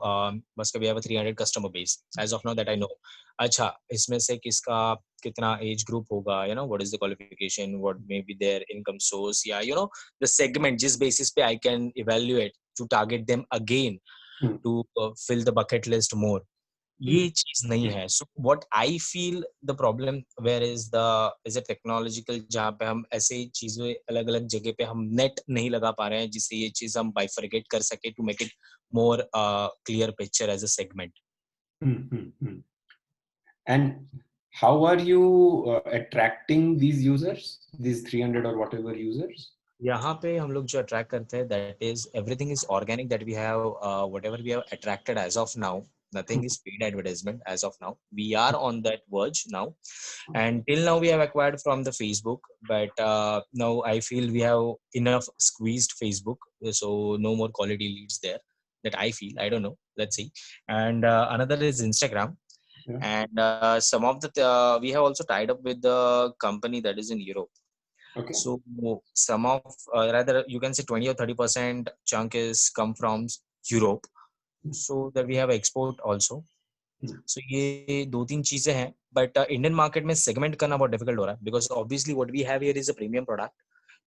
बस we have a 300 customer base as of now that I know. अच्छा, इसमें से किसका कितना age group होगा, you know, what is the qualification, what may be their income source, yeah, you know, the segment जिस basis पे I can evaluate to target them again to fill the bucket list more. ये चीज नहीं है. So what I feel the problem where is a technological जहाँ पे हम ऐसे चीजें अलग अलग जगह पे हम नेट नहीं लगा पा रहे हैं जिससे ये चीज हम bifurcate कर सके to make it more clear picture as a segment. And how are you attracting these users, these 300 or whatever users? यहाँ पे हम लोग जो attract करते हैं, that is everything is organic that we have whatever we have attracted as of now. Nothing is paid advertisement as of now. We are on that verge now, and till now we have acquired from the Facebook, but now I feel we have enough squeezed Facebook, so no more quality leads there. That I feel. I don't know. Let's see. And another is Instagram, and some of the we have also tied up with the company that is in Europe. Okay. So some of rather you can say 20 or 30% chunk is come from Europe. So that we have export also. So ये दो तीन चीजें हैं, but Indian market में segment करना बहुत difficult हो रहा है because obviously what we have here is a premium product.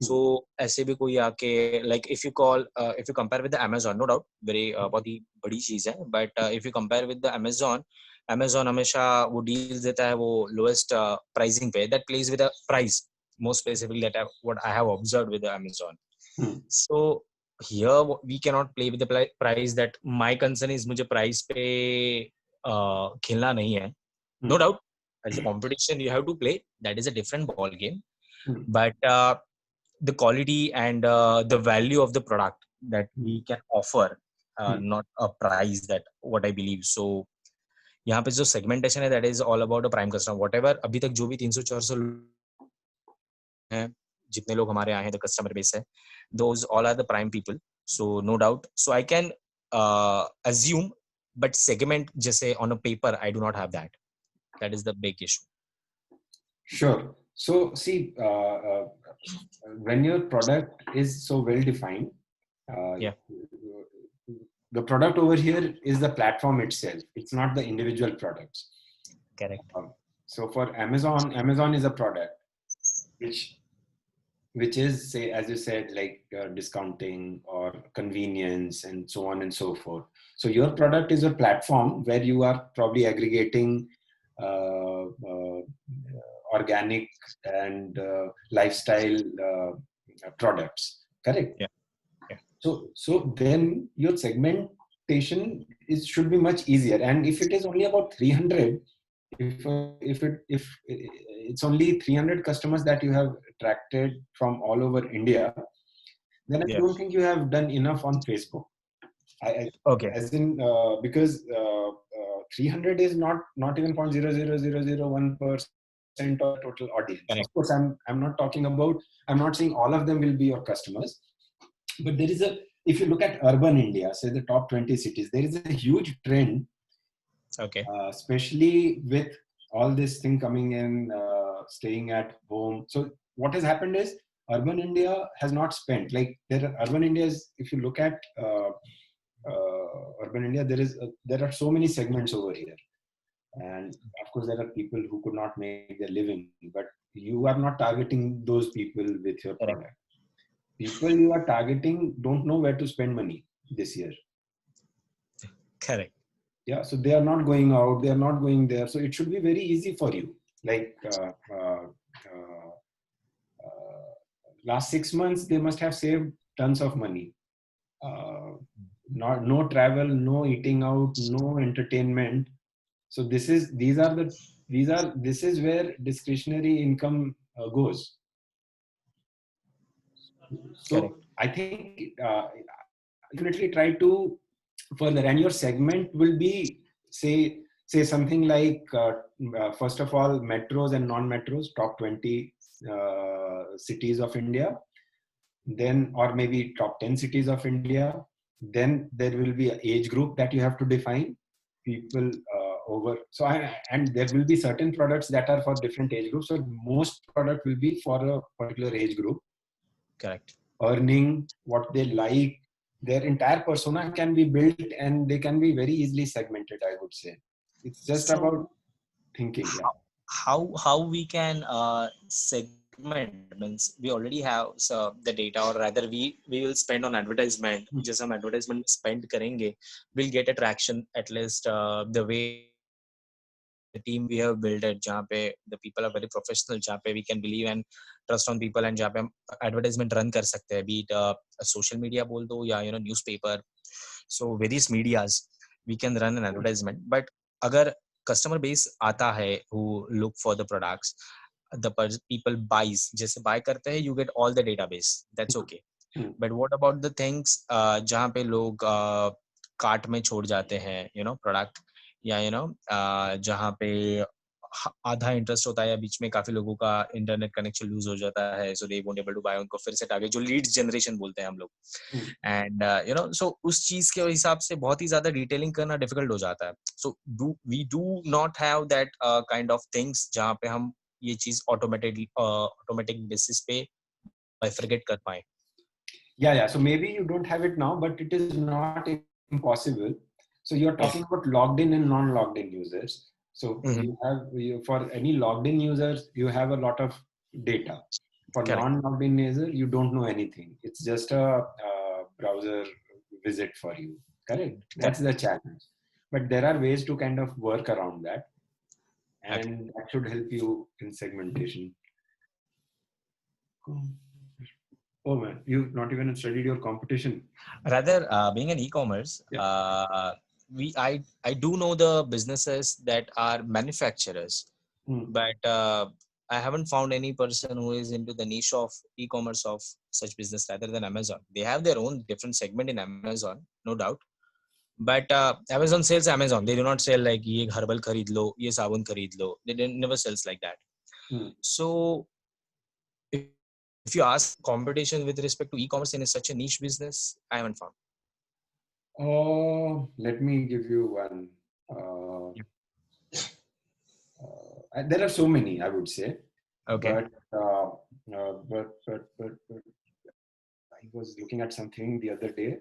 So ऐसे भी कोई आके like if you compare with the Amazon, no doubt very बहुत ही बड़ी चीज है, but if you compare with the Amazon हमेशा वो deals देता है वो lowest pricing पे, that plays with a price most specifically that what I have observed with the Amazon. So here we cannot play with the price. That my concern is मुझे price पे खेलना नहीं है. No doubt as a competition you have to play, that is a different ball game, but the quality and the value of the product that we can offer, not a price, that what I believe. So यहाँ पे जो segmentation है, that is all about a prime customer. Whatever अभी तक जो भी 300-400 हैं जितने लोग हमारे आए हैं, the customer base है, those all are the prime people. So no doubt. So I can assume, but segment जैसे on a paper I do not have that. That is the big issue. Sure. So see, when your product is so well defined, the product over here is the platform itself. It's not the individual products. Correct. So for Amazon is a product which is, say, as you said, like discounting or convenience and so on and so forth. So your product is a platform where you are probably aggregating organic and lifestyle products, correct? Yeah. So then your segmentation should be much easier. And if it is only about 300, if it's only 300 customers that you have attracted from all over India, then I don't think you have done enough on Facebook. Okay. As in, because 300 is not even 0.00001% of total audience. Correct. Of course, I'm not talking about. I'm not saying all of them will be your customers, but there is if you look at urban India, say the top 20 cities, there is a huge trend. Okay. Especially with all this thing coming in, staying at home. So what has happened is urban India has not spent. Like urban India is, if you look at urban India, there are so many segments over here. And of course, there are people who could not make their living, but you are not targeting those people with your product. People you are targeting don't know where to spend money this year. Correct. Yeah, so they are not going out, they are not going there. So it should be very easy for you. Like last 6 months, they must have saved tons of money. No travel, no eating out, no entertainment. So this is where discretionary income goes. So Correct. I think definitely try to further, and your segment will be say something like first of all, metros and non-metros, top 20 cities of India, then or maybe top 10 cities of India. Then there will be an age group that you have to define. People and there will be certain products that are for different age groups. So most product will be for a particular age group. Correct. Earning, what they like, their entire persona can be built, and they can be very easily segmented, I would say. It's just about thinking. How we can segment means we already have the data, or rather we will spend on advertisement. Just some advertisement spend karenge, we'll get a traction, at least the way the team we have built at jahan pe the people are very professional, jahan pe we can believe and trust on people, and jahan pe hum advertisement run kar sakte hain, be it social media bol do ya newspaper. So various medias we can run an advertisement. But agar customer base aata hai who look for the products, the people buys, jaise buy karte hai, you get all the database, that's okay. But what about the things jahan pe log cart mein chhod jate hain, product, या जहाँ पे आधा interest होता है या बीच में काफी लोगों का इंटरनेट कनेक्शन लूज हो जाता है, so they won't able to buy, उनको फिर से टारगेट, जो लीड्स जनरेशन बोलते हैं हम लोग, एंड सो उस चीज के हिसाब से बहुत ही ज्यादा डिटेलिंग करना डिफिकल्ट हो जाता है. So we do not have that kind of things जहाँ पे हम ये चीज ऑटोमेटिक बेसिस पे बाइफरकेट कर पाए. Yeah. So maybe you don't have it now, but it is not impossible. So you're talking about logged in and non-logged in users. So for any logged in users, you have a lot of data. For non-logged in user, you don't know anything. It's just a browser visit for you. Correct? That's the challenge. But there are ways to kind of work around that. And that should help you in segmentation. Oh man, you've not even studied your competition. Rather, being an e-commerce, I do know the businesses that are manufacturers, but I haven't found any person who is into the niche of e-commerce of such business rather than Amazon. They have their own different segment in Amazon, no doubt. But Amazon sells Amazon. They do not sell like ye herbal kharid lo, ye sabun kharid lo. They never sells like that. So if you ask competition with respect to e-commerce in such a niche business, I haven't found. Let me give you one. There are so many, I would say. Okay. But I was looking at something the other day.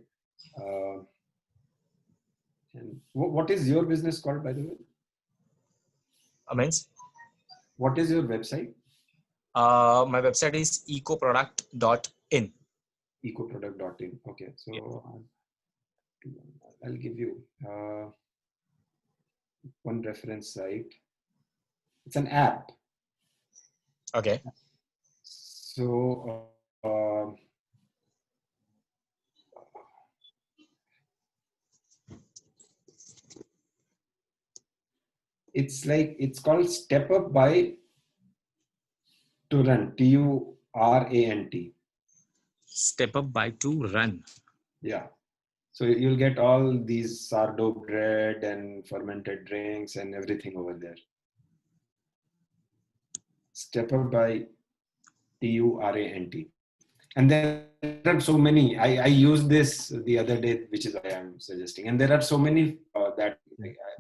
And what is your business called, by the way? Means? What is your website? My website is ecoproduct.in. Ecoproduct.in. Okay, so I'll give you one reference site. It's an app. Okay. So it's called Step Up by Turant. Turant. Step Up by Turant. Yeah. So you'll get all these sourdough bread and fermented drinks and everything over there. Step Up by Turant. And there are so many. I used this the other day, which is why I'm suggesting. And there are so many that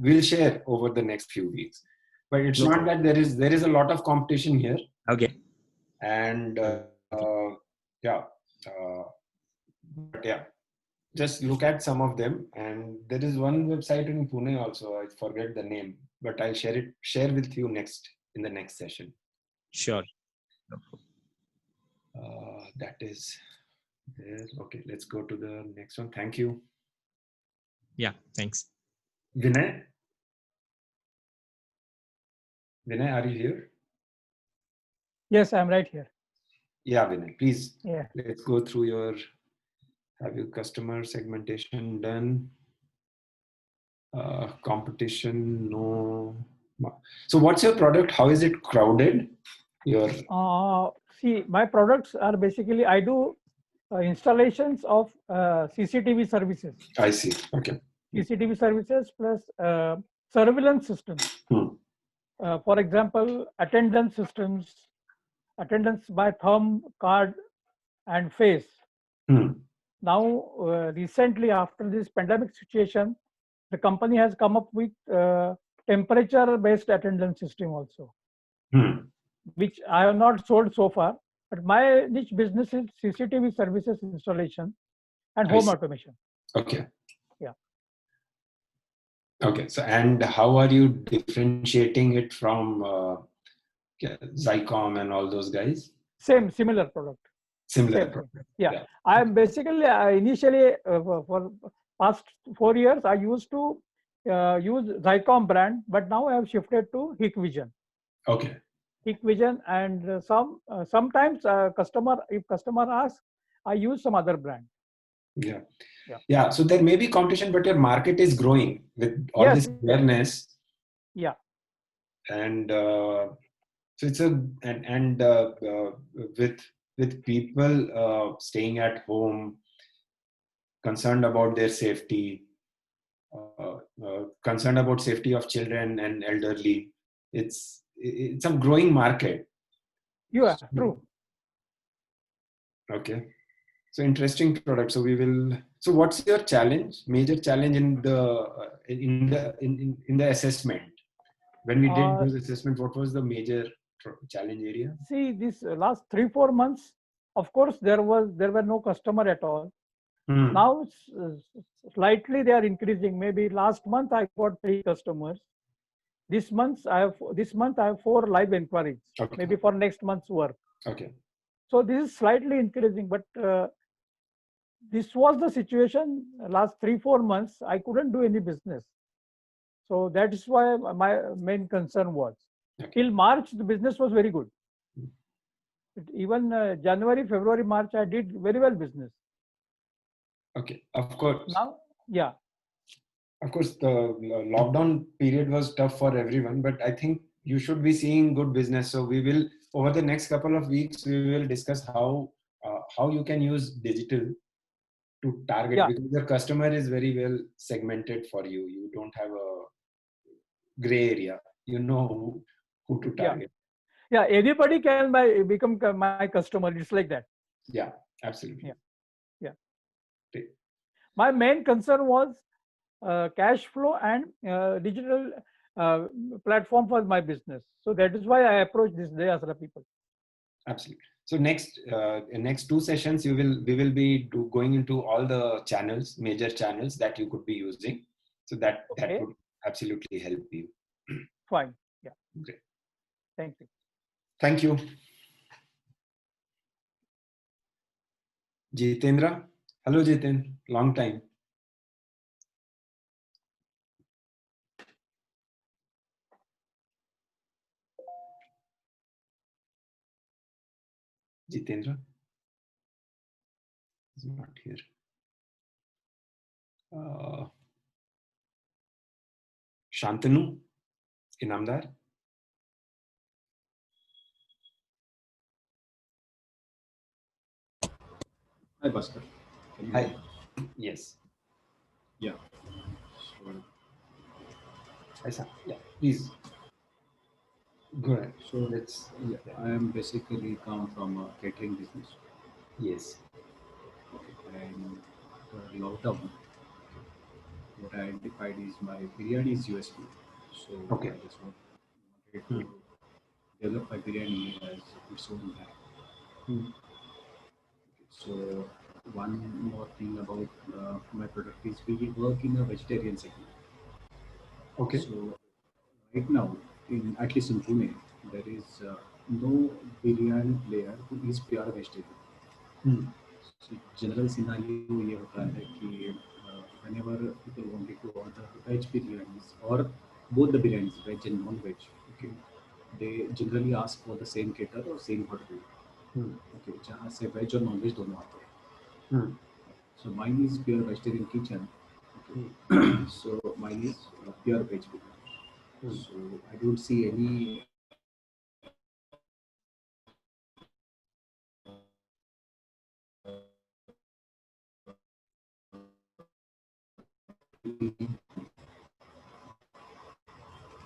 we'll share over the next few weeks. But it's not that there is a lot of competition here. Okay. And but yeah. just look at some of them. And there is one website in Pune also. I forget the name, but I'll share with you in the next session. Sure. That is there. Okay, let's go to the next one. Thank you. Yeah, thanks. Vinay, are you here? Yes, I'm right here. Yeah, Vinay, please. Yeah. Let's go through have your customer segmentation done? Competition, no. So what's your product? How is it crowded? See, my products are basically, I do installations of CCTV services. I see. Okay. CCTV services plus surveillance systems. For example, attendance systems, attendance by thumb, card, and face. Now, recently, after this pandemic situation, the company has come up with temperature-based attendance system also, which I have not sold so far. But my niche business is CCTV services installation and home automation. Okay. Yeah. Okay. So, and how are you differentiating it from Zycom and all those guys? Similar product. Similar product. Yeah. I am basically initially for past 4 years I used to use Zycom brand, but now I have shifted to Hikvision. Okay. Hikvision, and sometimes if customer asks, I use some other brand. Yeah. So there may be competition, but your market is growing with all this awareness. Yeah. And so it's with people staying at home, concerned about their safety, concerned about safety of children and elderly. It's a growing market. Yeah, true. Okay. So interesting product. So So what's your challenge? Major challenge in the assessment? When we did those assessment, what was the major challenge area? See, this last 3-4 months, of course, there were no customer at all. Now, slightly they are increasing. Maybe last month I got 3 customers. This month I have 4 live inquiries. Okay. Maybe for next month's work. Okay. So this is slightly increasing, but this was the situation last 3-4 months. I couldn't do any business. So that is why my main concern was. Till March, the business was very good. Even January, February, March, I did very well business. Okay, of course. Now, yeah. Of course, the lockdown period was tough for everyone, but I think you should be seeing good business. So we will, over the next couple of weeks, we will discuss how you can use digital to target, because your customer is very well segmented for you. You don't have a gray area. You know who to target. Yeah, anybody can become my customer. It's like that. Yeah, absolutely. Yeah. My main concern was cash flow and digital platform for my business. So that is why I approached this Jay Asra people. Absolutely. So next 2 sessions, we will be going into all the channels, major channels that you could be using. So that would absolutely help you. Fine. Yeah. Great. Thank you. Thank you. Jitendra. Hello, Jiten. Long time. Jitendra is not here. Shantanu, Inamdar. Hi, Bhaskar. Hi. Yes. Yeah. Yeah, please. Go ahead. So I am basically come from a catering business. Yes. And the lockdown, what I identified is my biryani is USP. So I just wanted to develop my biryani as its own brand. So one more thing about my product is we work in a vegetarian segment. Okay. So right now, in at least in Pune, there is no biryani player who is pure vegetarian. So general scenario ये होता है कि whenever people wanted to order veg biryanis or both the biryanis, veg and non-veg, okay, they generally ask for the same caterer or same hotel. Okay, जहाँ से veg और non-veg दोनों आते हैं. So mine is pure vegetarian kitchen. Okay. So mine is pure veg biryani. So I don't see any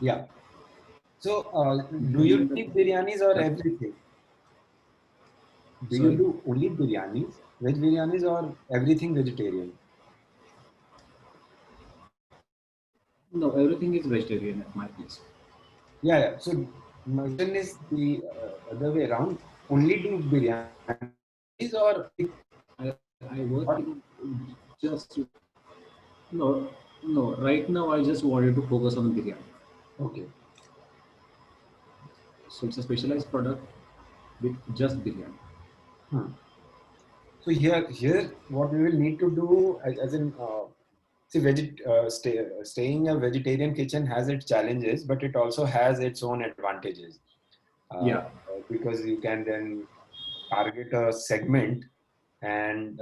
Yeah. So, do you take biryanis or everything? Do you do only biryanis, veg biryanis, or everything vegetarian? No, everything is vegetarian at my place. Yeah, yeah. So, my question is the other way around. Only do biryanis or I work in just no. Right now, I just wanted to focus on biryani. Okay. So it's a specialized product with just biryani. So here, what we will need to do, as in, see, staying a vegetarian kitchen has its challenges, but it also has its own advantages. Yeah. Because you can then target a segment and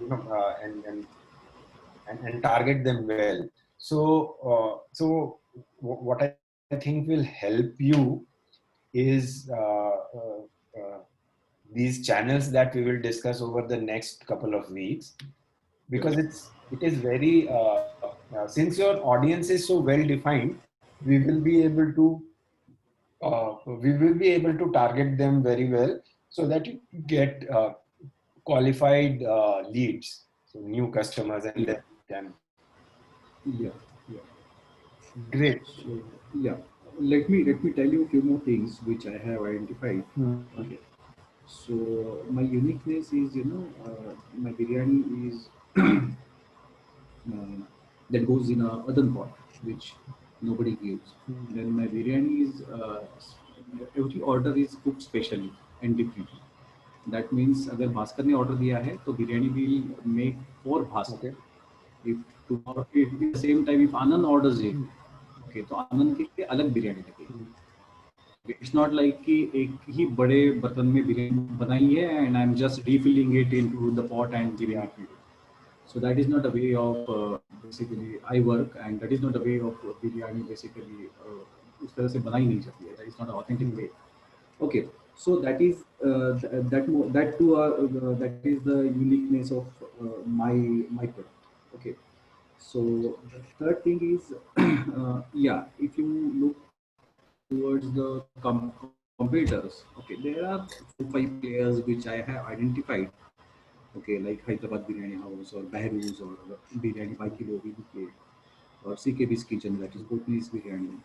you know and target them well. So what I think will help you is these channels that we will discuss over the next couple of weeks, because it is very since your audience is so well defined, we will be able to target them very well, so that you get qualified leads, so new customers, and then can. Yeah. Great. So yeah, let me tell you a few more things which I have identified. Okay. So my uniqueness is, my biryani is that goes in a earthen pot, which nobody gives. Then my biryani is every order is cooked specially and differently. That means अगर भास्कर ने order दिया है तो biryani will make for Bhaskar. If tomorrow, if at the same time if Anand orders it, okay, तो आनंद के लिए अलग बिरयानी लगेगी. It's not like कि एक ही बड़े बर्तन में बिरयानी बनाई है and I'm just refilling it into the pot and giving it to you. So that is not a way of basically I work, and that is not a way of biryani basically उस तरह से बनाई नहीं जाती है. That is not an authentic way. Okay, so that is that is the uniqueness of my product. Okay, so the third thing is yeah, if you look towards the competitors, okay, there are 4-5 players which I have identified. Okay, like Hyderabad Biryani House or Behrooz or Biryani by Kilo BBK or CKB's Kitchen, that is Bhutanese biryani,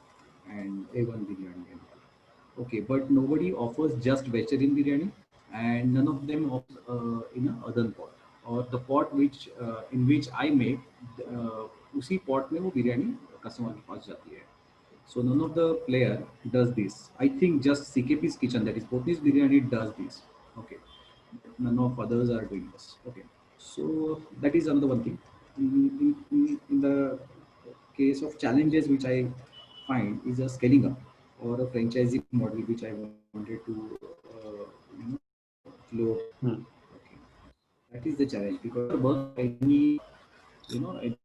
and A1 biryani. Okay, but nobody offers just vegetarian biryani, and none of them offers in a earthen pot or the pot which in which I make. उसी pot में वो biryani customer के पास जाती है. So none of the player does this. I think just CKP's Kitchen, that is Bhutanese biryani, does this. Okay, none of others are doing this. Okay, so that is another one thing. In the case of challenges which I find is a scaling up or a franchising model which I wanted to flow. Okay. That is the challenge, because work any a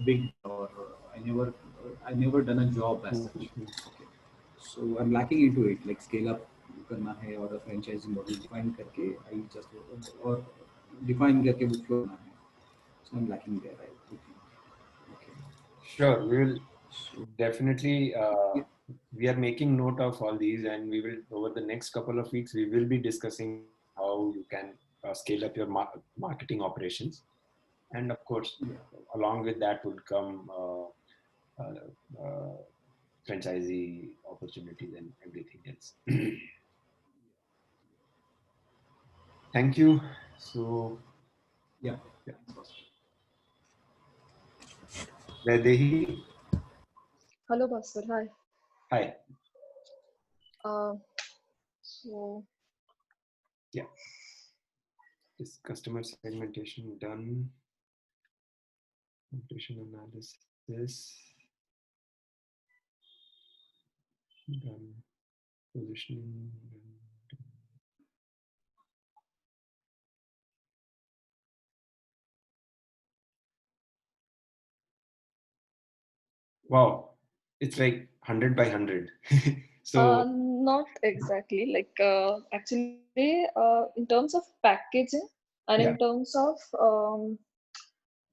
big or I never done a job as such. Okay. So I'm lacking into it, like scale up करना है और franchising model define करके I just or define करके वो flow करना है. So I'm lacking there. Okay. Sure, we will definitely. We are making note of all these, and we will, over the next couple of weeks, we will be discussing how you can scale up your marketing operations, and of course, along with that would come franchisee opportunities and everything else. Thank you. So, yeah. Vaidehi. Hello, Bhaskar. Hi. Hi. So Yeah. This customer segmentation done. Competition analysis done. Positioning. Wow, it's like 100 by 100. So not exactly like actually in terms of packaging and yeah. in terms of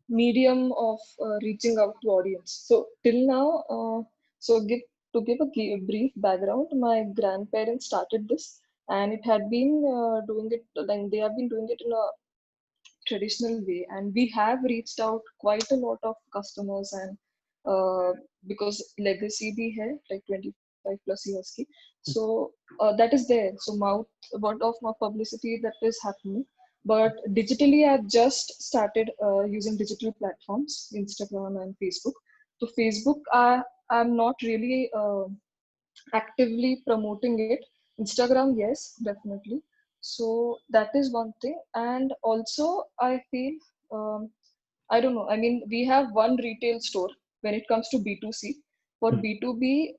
medium of reaching out to audience. So till now, to give a brief background, my grandparents started this, and it had been doing it like they have been doing it in a traditional way, and we have reached out quite a lot of customers, and because legacy bhi hai like 25 plus years ki, so that is there. So word of mouth publicity that is happening, but digitally I've just started using digital platforms, Instagram and Facebook. So Facebook I'm not really actively promoting it. Instagram, yes, definitely. So that is one thing. And also I feel I don't know, I mean, we have one retail store when it comes to B2C. For B2B,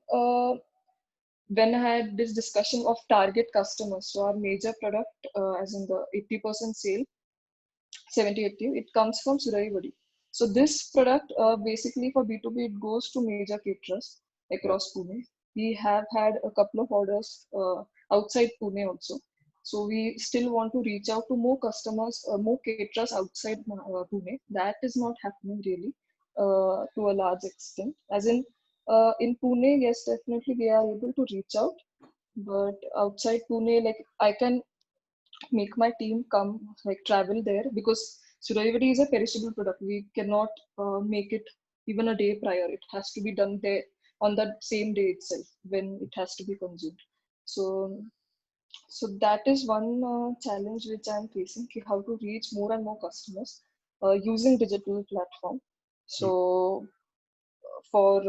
when I had this discussion of target customers, so our major product as in the 80% sale, 70-80, it comes from Suraivadi. So this product basically for B2B, it goes to major caterers across Pune. We have had a couple of orders outside Pune also. So we still want to reach out to more customers, more caterers outside Pune. That is not happening really to a large extent. As in Pune, yes, definitely we are able to reach out. But outside Pune, like I can make my team come, like travel there, because Suraivadi is a perishable product. We cannot make it even a day prior. It has to be done there on that same day itself when it has to be consumed. So that is one challenge which I'm facing, how to reach more and more customers using digital platform. So for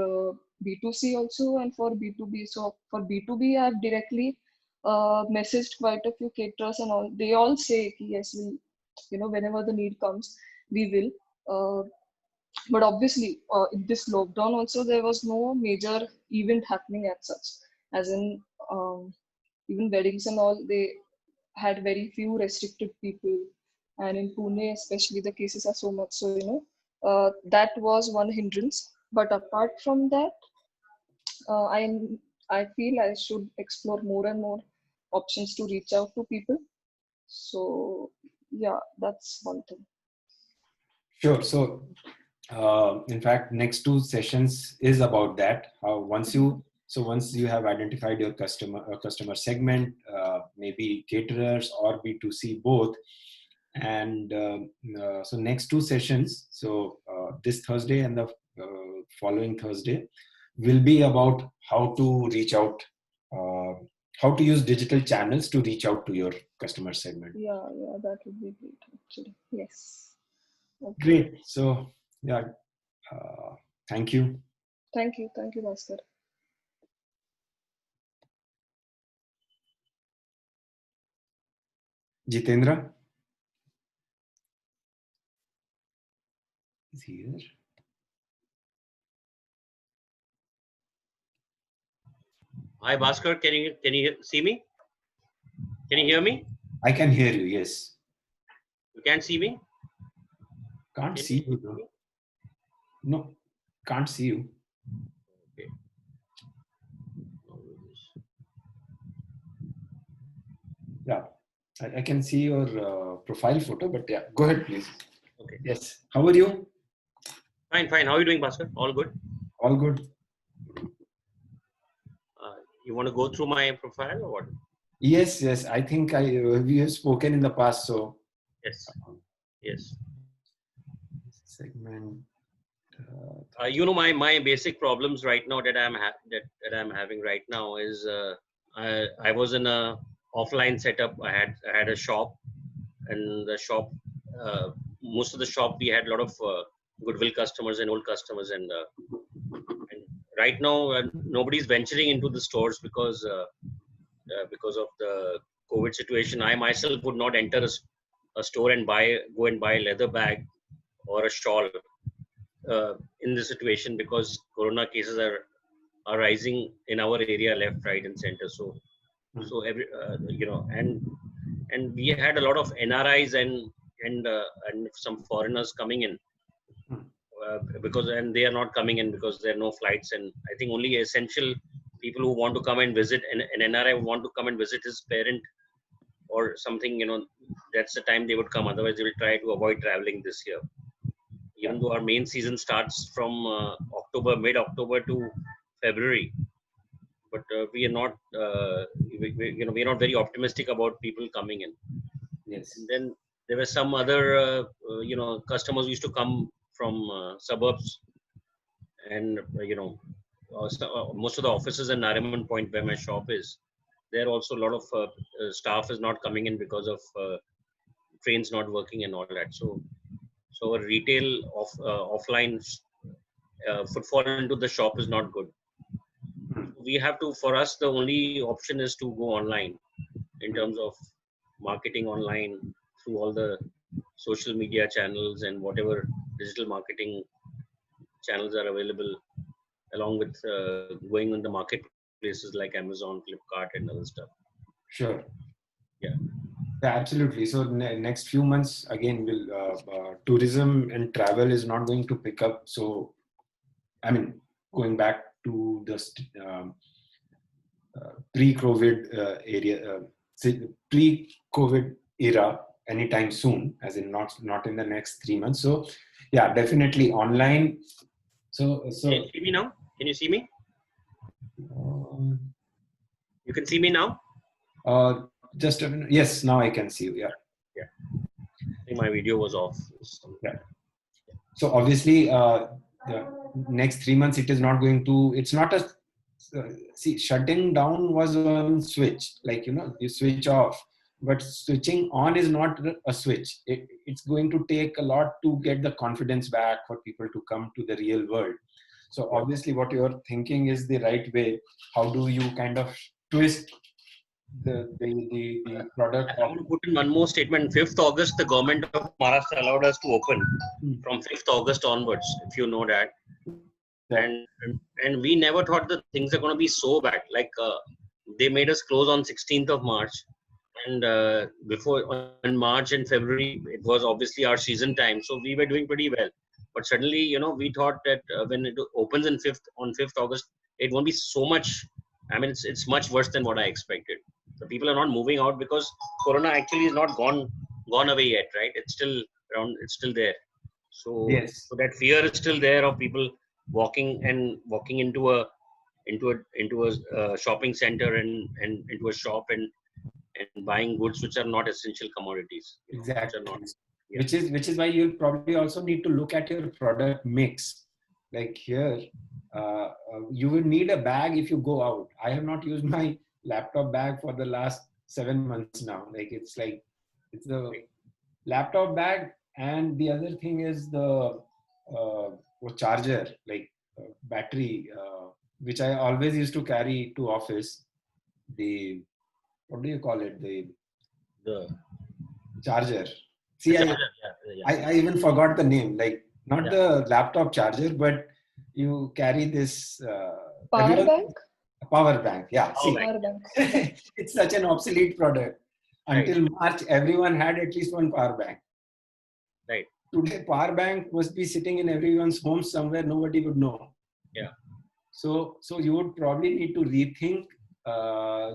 B2C also and for B2B. So for B2B, I've directly messaged quite a few caterers and all. They all say, yes, whenever the need comes, we will. But obviously, in this lockdown also, there was no major event happening as such. As in, even weddings and all, they had very few restricted people. And in Pune, especially, the cases are so much. So, that was one hindrance. But apart from that, uh, I I feel I should explore more and more options to reach out to people. So yeah, that's one thing. Sure. So in fact, next two sessions is about that. Once you have identified your customer segment, maybe caterers or B2C both, and so next two sessions, so this Thursday and the following Thursday, will be about how to reach out, how to use digital channels to reach out to your customer segment. Yeah, that would be great actually. Yes. Okay. Great. So yeah, thank you. Thank you, Bhaskar. Jitendra is here. Hi, Bhaskar. Can you see me? Can you hear me? I can hear you. Yes. You can't see me? Can't see you, though. No, can't see you. Okay. Yeah, I can see your profile photo, but yeah, go ahead, please. Okay. Yes. How are you? Fine. How are you doing, Bhaskar? All good? All good. You want to go through my profile or what? Yes. I think we have spoken in the past, so. Yes. Segment. My basic problems right now that I'm having right now is I was in a offline setup. I had a shop, and the shop, most of the shop we had a lot of goodwill customers and old customers, and right now nobody's venturing into the stores because of the COVID situation. I myself would not enter a store and go and buy a leather bag or a shawl in this situation, because corona cases are rising in our area, left, right, and center. So every and we had a lot of NRIs and some foreigners coming in, and they are not coming in because there are no flights, and I think only essential people who want to come and visit, and an NRI want to come and visit his parent or something, that's the time they would come. Otherwise, they will try to avoid traveling this year. Even though our main season starts from mid-October to February, but we are not, we are not very optimistic about people coming in. Yes. And then there were some other, customers who used to come from suburbs, and most of the offices in Nariman Point, where my shop is, there also a lot of staff is not coming in because of trains not working and all that. So our retail offline footfall into the shop is not good. We have to, for us, the only option is to go online in terms of marketing online through all the social media channels and whatever digital marketing channels are available, along with going on the marketplaces like Amazon, Flipkart, and other stuff. Sure. Yeah. Yeah, absolutely. So next few months again, tourism and travel is not going to pick up. So, I mean, going back to the pre-COVID pre-COVID era anytime soon, as in not in the next 3 months. So, yeah, definitely online. So Can you see me now? Can you see me? You can see me now? Just a minute. Yes, now I can see you. Yeah. Yeah. I think my video was off. Yeah. So obviously, the next 3 months, it is not going to. It's not a. See, shutting down was on switch, like you switch off, but switching on is not a switch. It's going to take a lot to get the confidence back for people to come to the real world. So obviously, what you're thinking is the right way. How do you kind of twist the product? I want to put in one more statement. 5th August, the government of Maharashtra allowed us to open from 5th August onwards, if you know that. And we never thought that things are going to be so bad. Like they made us close on 16th of March, and before in March and February, it was obviously our season time, so we were doing pretty well. But suddenly, we thought that when it opens on 5th August, it won't be so much. I mean, it's much worse than what I expected. The people are not moving out because Corona actually is not gone away yet, right? It's still around. It's still there. So, yes. So that fear is still there of people walking into a shopping center and into a shop and buying goods which are not essential commodities. Exactly. Not, yeah. Which is why you'll probably also need to look at your product mix. Like here, you will need a bag if you go out. I have not used my laptop bag for the last 7 months now. Like it's the laptop bag, and the other thing is the charger, like battery, which I always used to carry to office. The what do you call it? The charger. See, the charger, I even forgot the name. Like not the laptop charger, but you carry this power bank. Power bank. Yeah. Power bank. It's such an obsolete product. Until March, everyone had at least one power bank. Right. Today, power bank must be sitting in everyone's home somewhere. Nobody would know. Yeah. So you would probably need to rethink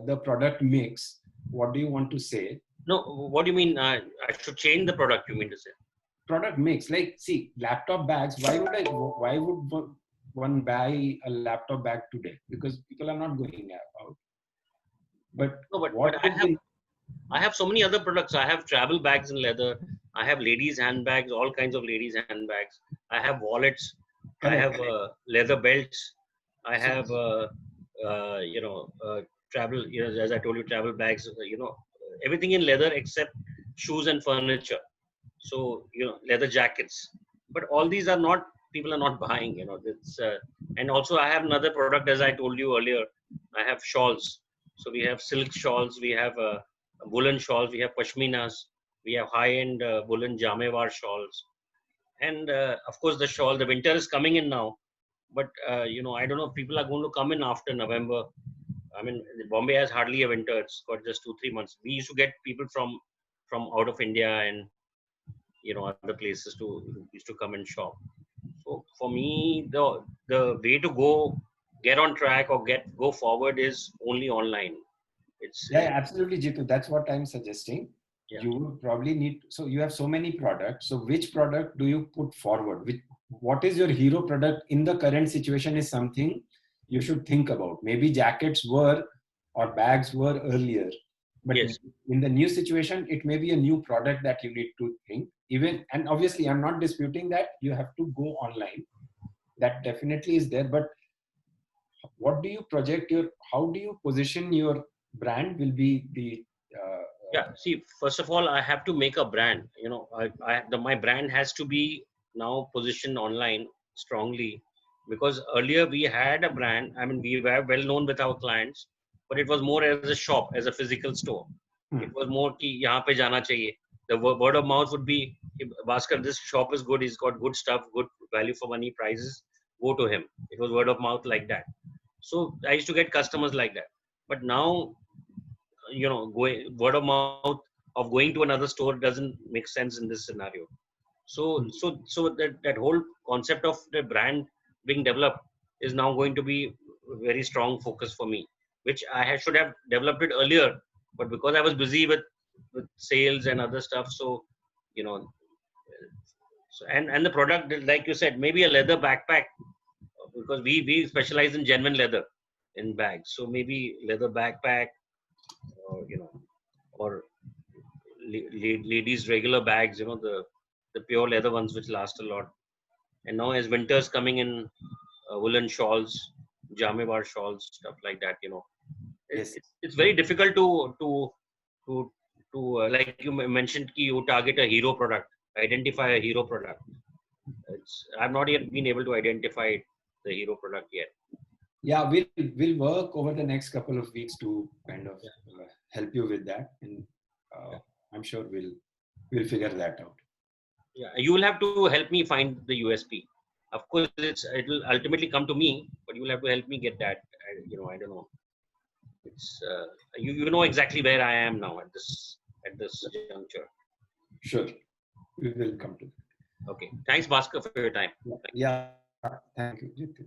the product mix. What do you want to say? No, what do you mean? I should change the product, you mean to say? Product mix. Like, see, laptop bags. Why would one buy a laptop bag today? Because people are not going out. But I have so many other products. I have travel bags in leather. I have ladies' handbags, all kinds of ladies' handbags. I have wallets. I have leather belts. I have travel. As I told you, travel bags. Everything in leather except shoes and furniture. So, leather jackets. But all these are not, people are not buying, it's, and also I have another product, as I told you earlier, I have shawls. So we have silk shawls, we have woolen shawls, we have pashminas, we have high-end woolen jamewar shawls. And of course, the winter is coming in now. But, I don't know if people are going to come in after November. I mean, Bombay has hardly a winter. It's got just 2-3 months. We used to get people from out of India and, other places used to come and shop. So for me, the way to get on track or go forward is only online. Yeah, absolutely, Jitu. That's what I'm suggesting. Yeah. You would probably need, so you have so many products. So which product do you put forward? What is your hero product in the current situation is something you should think about. Maybe jackets were or bags were earlier. But yes, in the new situation, it may be a new product that you need to think. And obviously, I'm not disputing that you have to go online. That definitely is there. But what do you project how do you position your brand will be the... yeah, see, first of all, I have to make a brand. My brand has to be now positioned online strongly, because earlier we had a brand. I mean, we were well known with our clients, but it was more as a shop, as a physical store. It was more ki yahan pe jana chahiye. The word of mouth would be, Bhaskar, this shop is good. He's got good stuff, good value for money prices. Go to him. It was word of mouth like that. So I used to get customers like that. But now, word of mouth of going to another store doesn't make sense in this scenario. So that whole concept of the brand being developed is now going to be a very strong focus for me, which I should have developed it earlier, but because I was busy with sales and other stuff, so and the product, like you said, maybe a leather backpack, because we specialize in genuine leather in bags. So maybe leather backpack, or ladies' regular bags, the pure leather ones which last a lot. And now as winter's coming in, woolen shawls, jamewar shawls, stuff like that. It's very difficult to like you mentioned, you target a hero product, identify a hero product. I've not yet been able to identify the hero product yet. Yeah, we'll work over the next couple of weeks to kind of help you with that, and I'm sure we'll figure that out. Yeah, you will have to help me find the USP. Of course, it will ultimately come to me, but you will have to help me get that. I don't know. It's you know exactly where I am now at this juncture. Sure, we will come to that. Okay, thanks, Bhaskar, for your time. Yeah, thank you, Jitu.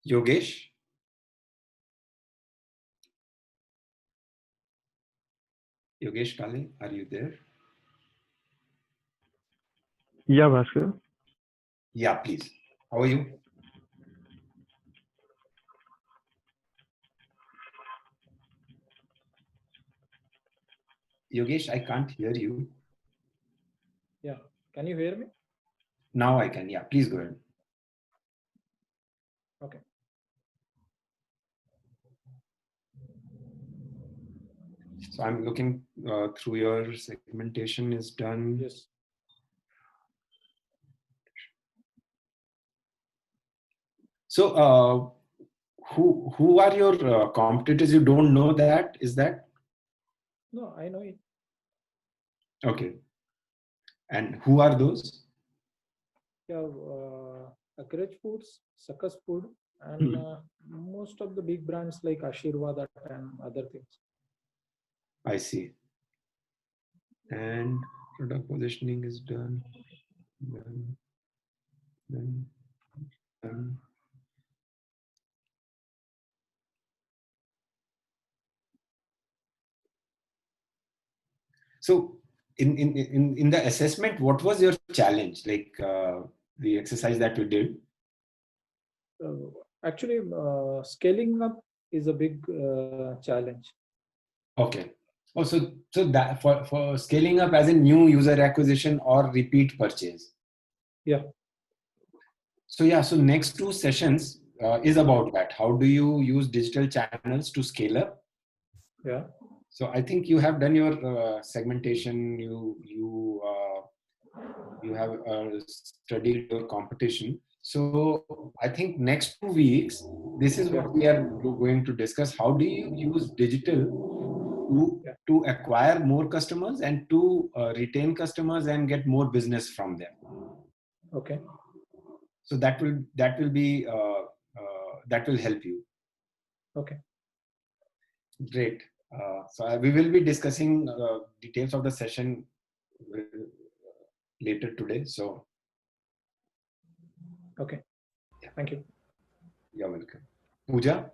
Yogesh? Yogesh Kale, are you there? Yeah, Bhaskar. Yeah, please. How are you? Yogesh, I can't hear you. Yeah, can you hear me? Now I can. Yeah, please go ahead. Okay. So I'm looking through your segmentation is done. Yes. So who are your competitors? You don't know that? Is that? No, I know it. Okay. And who are those? Yeah, Acreage Foods, Success Food, and most of the big brands like Ashirwad and other things. I see. And product positioning is done. Done. So in the assessment, what was your challenge? Like the exercise that you did? Actually, scaling up is a big challenge. Okay. Oh, so that for scaling up as a new user acquisition or repeat purchase. Yeah. So yeah, so next two sessions, is about that. How do you use digital channels to scale up? Yeah. So I think you have done your segmentation. You have studied your competition. So I think next 2 weeks, this is what we are going to discuss. How do you use digital to acquire more customers and to retain customers and get more business from them? Okay. So that will be that will help you. Okay. Great. So we will be discussing details of the session later today. So. Okay. Thank you. You're welcome. Pooja?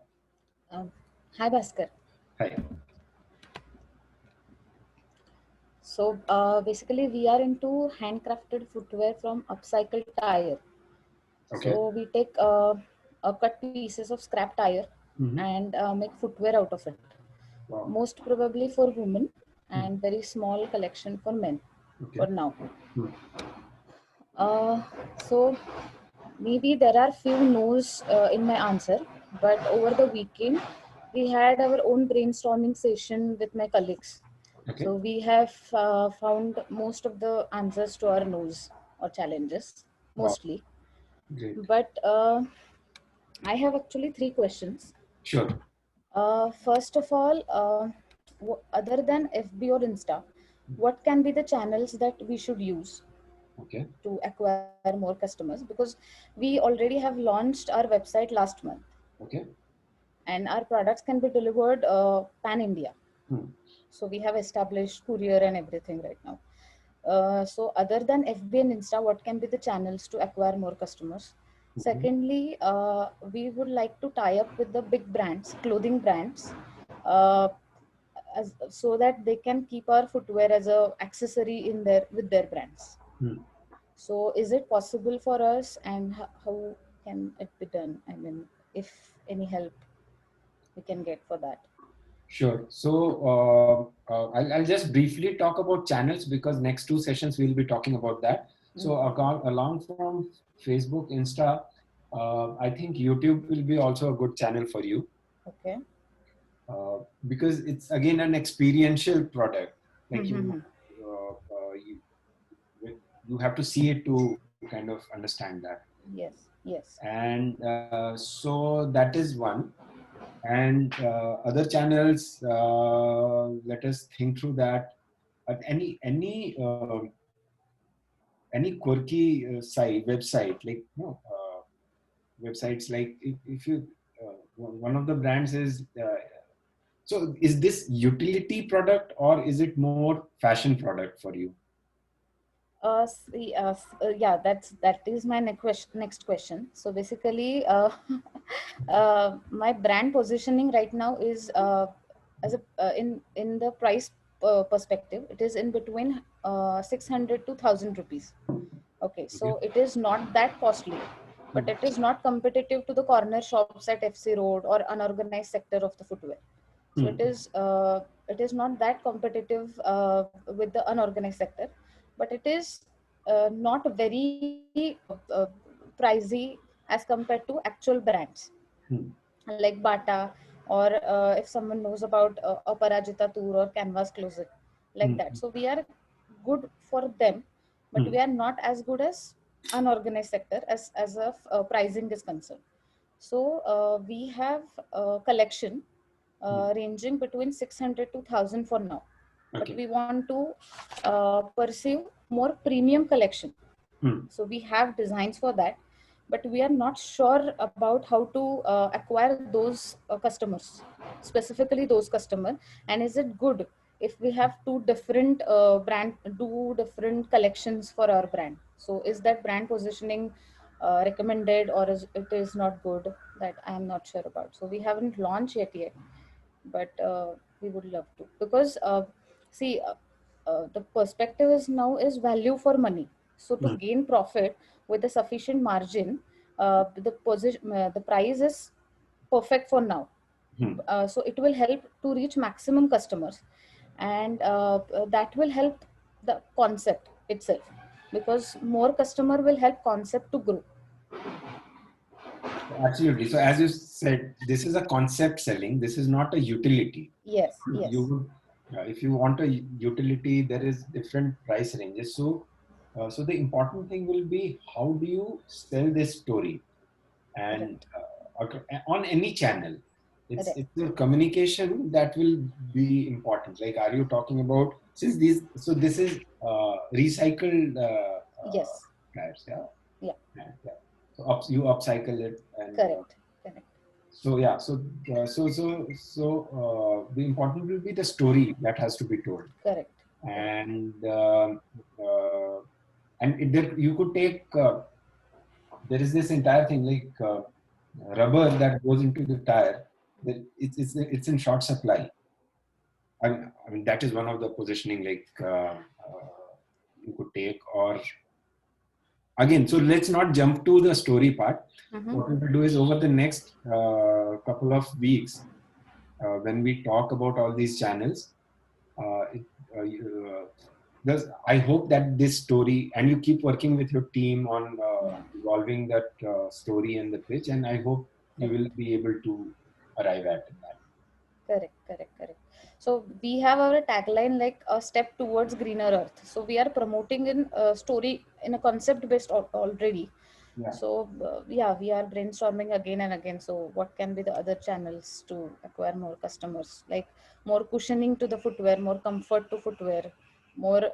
Hi, Bhaskar. Hi. So basically, we are into handcrafted footwear from upcycled tire. Okay. So we take cut pieces of scrap tire and make footwear out of it. Wow. Most probably for women and very small collection for men for now. So maybe there are few no's in my answer, but over the weekend we had our own brainstorming session with my colleagues. Okay. So we have found most of the answers to our no's or challenges, mostly. Wow. Great. But I have actually 3 questions. Sure. First of all, other than FB or Insta, what can be the channels that we should use to acquire more customers? Because we already have launched our website last month. Okay. And our products can be delivered pan-India. So we have established courier and everything right now. So other than FB and Insta, what can be the channels to acquire more customers? Secondly, we would like to tie up with the big brands, clothing brands, so that they can keep our footwear as a accessory in with their brands. So is it possible for us, and how can it be done? I mean, if any help we can get for that. Sure. So I'll just briefly talk about channels, because next 2 sessions we'll be talking about that. So along from Facebook, Insta, I think YouTube will be also a good channel for you. Okay. Because it's again an experiential product. Like you have to see it to kind of understand that. Yes. Yes. And so that is one. And other channels, let us think through that. Any quirky website, like websites like if you one of the brands is so is this utility product or is it more fashion product for you? Yeah, that is my next question. So basically, my brand positioning right now is as a in the price perspective, it is in between 600 to 1,000 rupees. Okay, so it is not that costly, but it is not competitive to the corner shops at FC Road or unorganized sector of the footwear. So it is not that competitive with the unorganized sector, but it is not very pricey as compared to actual brands like Bata, or if someone knows about Aparajita Tour or Canvas Closet, like that. So we are good for them, but we are not as good as unorganized sector as a pricing is concerned. So we have a collection ranging between 600 to 1,000 for now. But we want to pursue more premium collection. So we have designs for that, but we are not sure about how to acquire those customers, specifically those customers. And is it good if we have two different collections for our brand? So is that brand positioning recommended, or is it is not good? That I am not sure about. So we haven't launched yet, but we would love to, because see, the perspective is now is value for money. So to gain profit with a sufficient margin, the price is perfect for now. So it will help to reach maximum customers, and that will help the concept itself, because more customer will help concept to grow. Absolutely. So as you said, this is a concept selling. This is not a utility. Yes. Yes. If you want a utility, there is different price ranges. So, so the important thing will be how do you sell this story, and on any channel. It's your communication that will be important. Like, are you talking about, since these, so this is recycled yes. tires, yeah? Yeah. So you upcycle it. And, correct. So yeah, so the important will be the story that has to be told. Correct. And you could take, there is this entire thing like rubber that goes into the tire. It's in short supply. I mean that is one of the positioning like you could take. Or again, so let's not jump to the story part. What we will do is over the next couple of weeks, when we talk about all these channels, I hope that this story, and you keep working with your team on evolving that story and the pitch, and I hope you will be able to arrive at that. Correct. So we have our tagline like a step towards greener earth. So we are promoting in a story in a concept based already. Yeah. So we are brainstorming again and again. So what can be the other channels to acquire more customers? Like more cushioning to the footwear, more comfort to footwear, more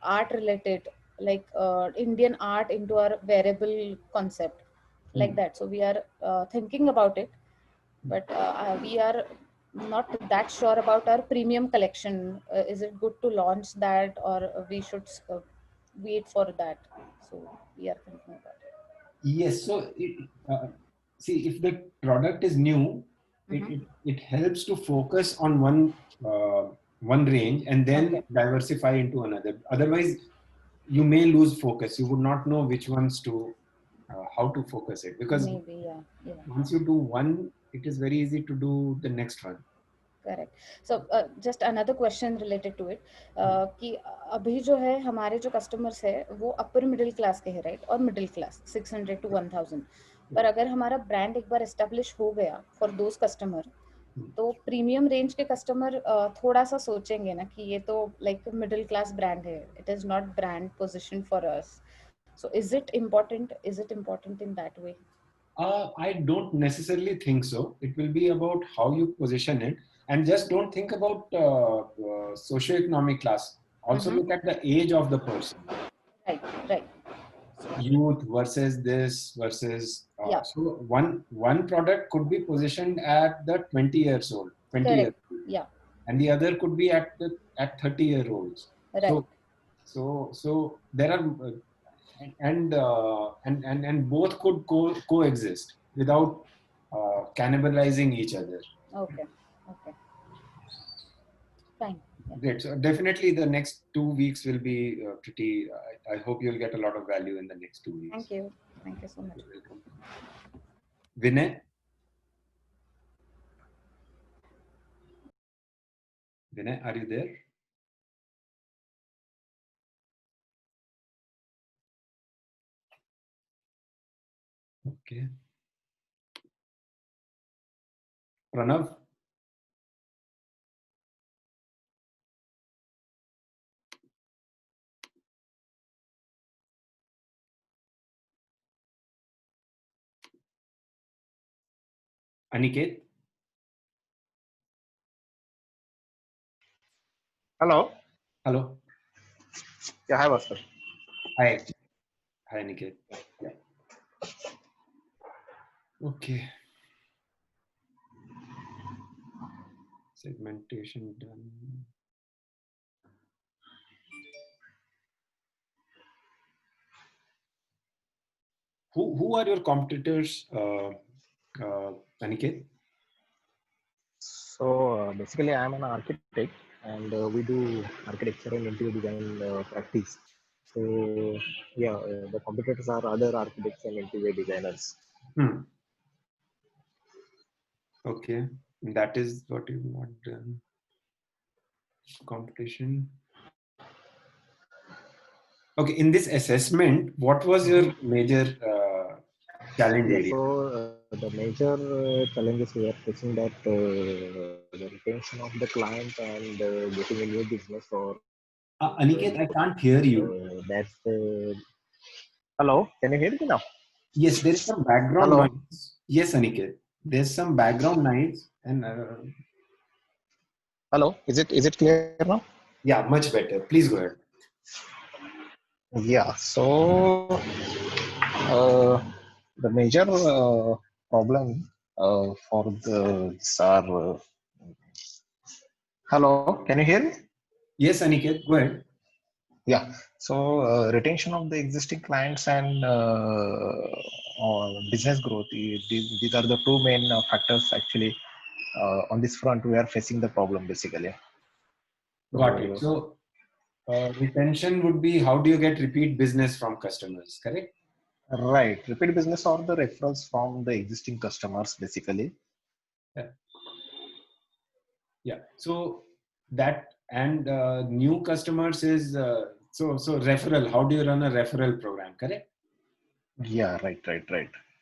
art related, like Indian art into our wearable concept, like that. So we are thinking about it, but we are not that sure about our premium collection. Is it good to launch that, or we should wait for that? So we are thinking about it. Yes. So see, if the product is new, it helps to focus on one range and then diversify into another. Otherwise, you may lose focus. You would not know which ones to how to focus it, because maybe once you do one, it is very easy to do the next one. Correct. So just another question related to it, कि अभी जो है हमारे जो customers है वो upper middle class के है, right? और middle class 600 to 1000. पर अगर हमारा brand एक बार establish हो गया for those customer, तो premium range के customer थोड़ा सा सोचेंगे ना कि ये तो like middle class brand है. It is not brand position for us. So is it important? Is it important in that way? I don't necessarily think so. It will be about how you position it, and just don't think about socioeconomic class. Also look at the age of the person. Right. Youth versus this versus. So one product could be positioned at the 20 years old, 20 Correct. years old. Yeah. And the other could be at 30-year-olds. Right. So there are. And both could coexist without cannibalizing each other. Okay. Fine. Yeah. Great. So definitely the next 2 weeks will be pretty. I hope you'll get a lot of value in the next 2 weeks. Thank you so much. You're welcome. Vinay, are you there? Okay. Pranav? Aniket? Hello. Yeah, hi, Bhaskar. Hi, Aniket. Yeah. Okay. Segmentation done. Who are your competitors, Aniket? So basically, I'm an architect, and we do architecture and interior design practice. So yeah, the competitors are other architects and interior designers. Okay, that is what you want done. Competition. Okay, in this assessment, what was your major challenge area? So the major challenges we are facing that the retention of the client and getting a new business or Aniket, I can't hear you. that's hello, can you hear me now? Yes, there is some background Hello. noise. Yes, Aniket, there's some background noise, and Hello, is it clear now? yeah, much better. Please go ahead. Yeah, so the major problem for the hello, can you hear me? Yes, Aniket, go ahead. Yeah, so retention of the existing clients and business growth, these are the two main factors actually. On this front, we are facing the problem basically. Got it. So retention would be how do you get repeat business from customers, correct? Right, repeat business or the referrals from the existing customers basically. Yeah. Yeah. So that and new customers is so referral. How do you run a referral program, correct? Yeah, right.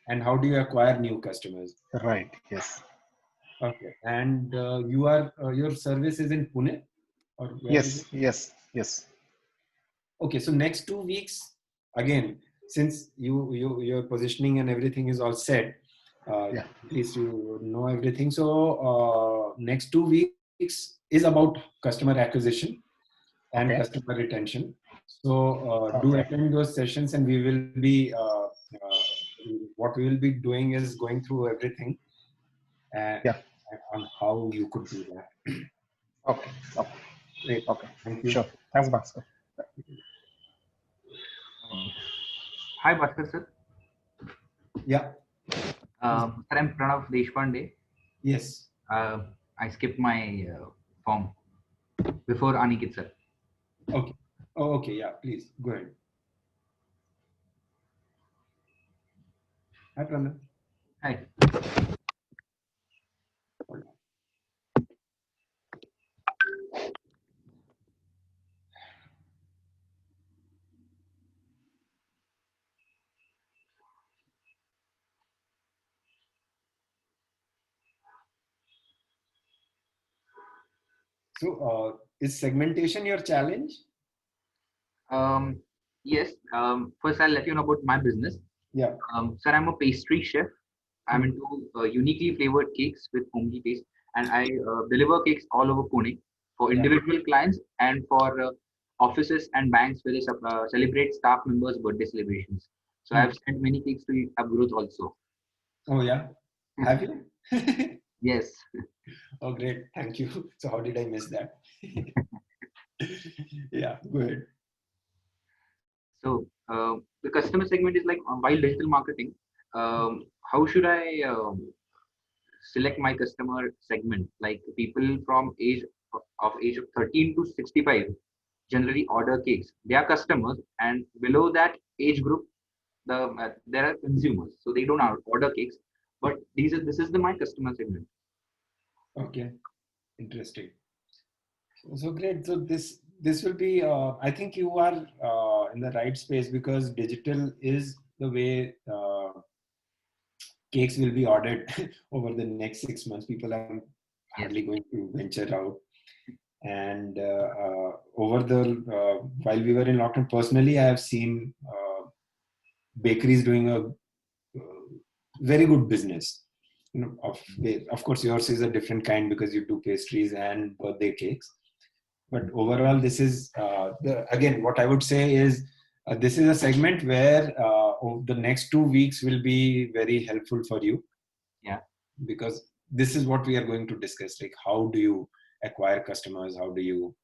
And how do you acquire new customers? Right. Yes. Okay. And you are your service is in Pune, or where is it? Yes. Okay. So next 2 weeks, again, since your positioning and everything is all set, at least you know everything. So next 2 weeks is about customer acquisition and customer retention. So do attend those sessions, and we will be what we will be doing is going through everything on how you could do that. Okay. Great. Okay. Thank you. Sure. Thanks, Bhaskar. Hi, Bhaskar sir. Yeah. Sir, I'm Pranav Deshpande. Yes. I skipped my form before Aniket sir. Okay. Oh, okay. Yeah. Please go ahead. Hi, Pranav. Hi. So is segmentation your challenge? Yes. First, I'll let you know about my business. Yeah. Sir, I'm a pastry chef. I'm into uniquely flavored cakes with homely taste, and I deliver cakes all over Pune for individual clients and for offices and banks where they celebrate staff members' birthday celebrations. So I've sent many cakes to Abgrowth also. Oh yeah. Have you? Yes. Oh great. Thank you. So how did I miss that? Yeah. Go ahead. So the customer segment is like while digital marketing. How should I select my customer segment? Like people from age of 13 to 65 generally order cakes. They are customers, and below that age group, there are consumers. So they don't order cakes, but this is my customer segment. Okay. Interesting. So great. So this will be. I think you are in the right space because digital is the way cakes will be ordered over the next 6 months. People are hardly going to venture out. And over the while we were in lockdown, personally, I have seen bakeries doing a very good business. You know, of course, yours is a different kind because you do pastries and birthday cakes. But overall, this is again what I would say is this is a segment where the next 2 weeks will be very helpful for you. Yeah. Because this is what we are going to discuss. Like, how do you acquire customers? How do you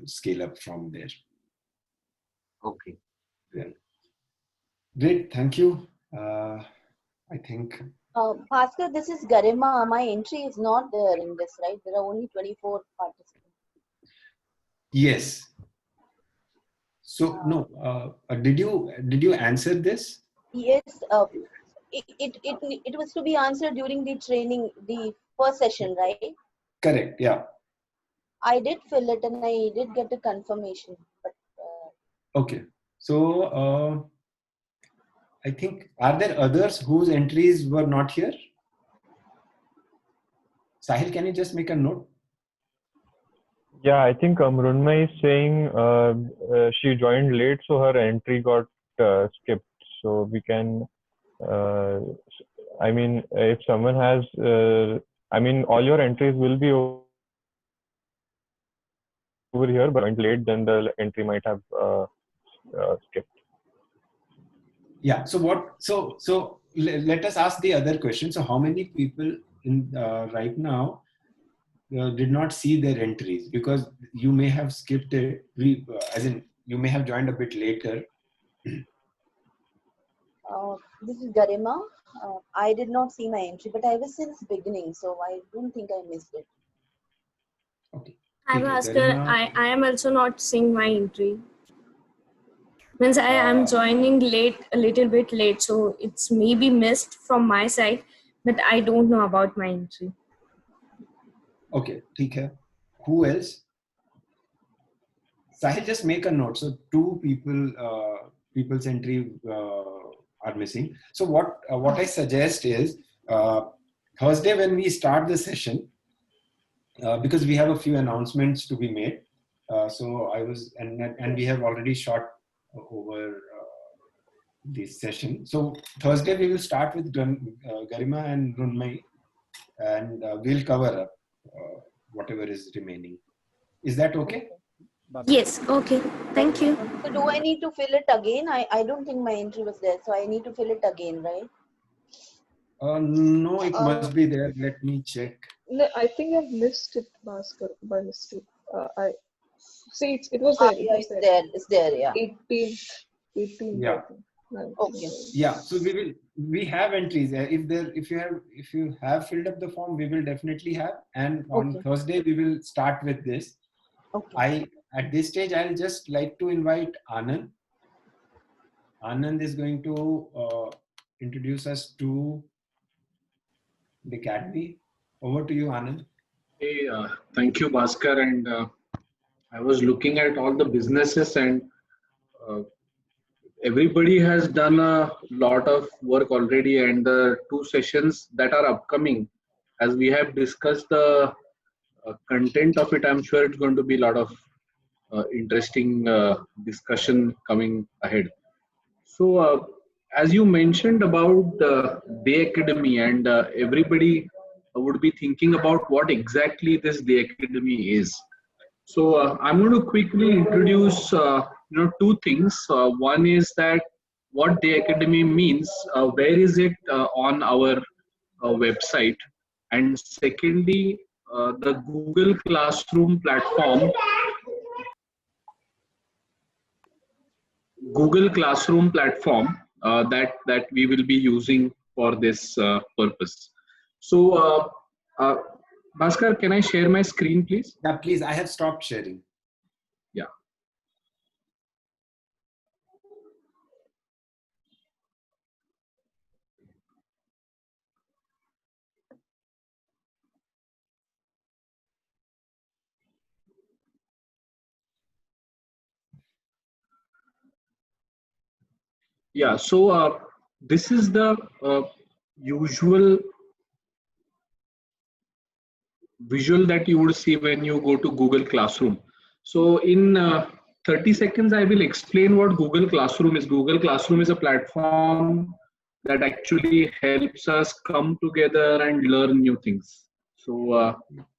scale up from there? Okay. Yeah. Great. Thank you. I think. Bhaskar, this is Garima. My entry is not there in this, right? There are only 24 participants. Yes. So no. Did you answer this? Yes. It was to be answered during the training, the first session, right? Correct. Yeah. I did fill it and I did get a confirmation. But okay. So I think, are there others whose entries were not here? Sahil, can you just make a note? Yeah, I think Mrunmay is saying she joined late, so her entry got skipped. So we can, I mean, if someone has, I mean, all your entries will be over here, but joined late, then the entry might have skipped. Yeah. So what? So let us ask the other question. So how many people in right now did not see their entries, because you may have skipped it? As in, you may have joined a bit later. This is Garima. I did not see my entry, but I was since beginning, so I don't think I missed it. Okay. Hi Bhaskar, I am also not seeing my entry. Means I am joining late, a little bit late, so it's maybe missed from my side, but I don't know about my entry. Okay, ठीक है. Who else? Sahil, just make a note. So 2 people's entry are missing. So what I suggest is Thursday when we start the session, because we have a few announcements to be made. So I was and we have already shot over this session. So Thursday we will start with Garima and Runmai, and we'll cover up whatever is remaining. Is that okay? Yes, okay. Thank you. So do I need to fill it again? I don't think my entry was there, so I need to fill it again, right? No, it must be there. Let me check. No, I think I've missed it, Bhaskar, by mistake. I see it was there. Yeah, it's there, yeah. 18. Yeah. Okay. Yeah. So we have entries. If you have filled up the form, we will definitely have. And on Thursday we will start with this. Okay. At this stage, I'll just like to invite Anand. Anand is going to introduce us to the Academy. Over to you, Anand. Hey, thank you, Bhaskar. And I was looking at all the businesses, and everybody has done a lot of work already. And the 2 sessions that are upcoming, as we have discussed the content of it, I'm sure it's going to be a lot of interesting discussion coming ahead. So, as you mentioned about Day Academy, and everybody would be thinking about what exactly this Day Academy is. So, I'm going to quickly introduce 2 things. One is that what Day Academy means, where is it on our website, and secondly, the Google Classroom platform. That we will be using for this purpose. So, Bhaskar, can I share my screen, please? Yeah, please. I have stopped sharing. Yeah. Yeah, so this is the usual visual that you would see when you go to Google Classroom. So in 30 seconds, I will explain what Google Classroom is. Google Classroom is a platform that actually helps us come together and learn new things. So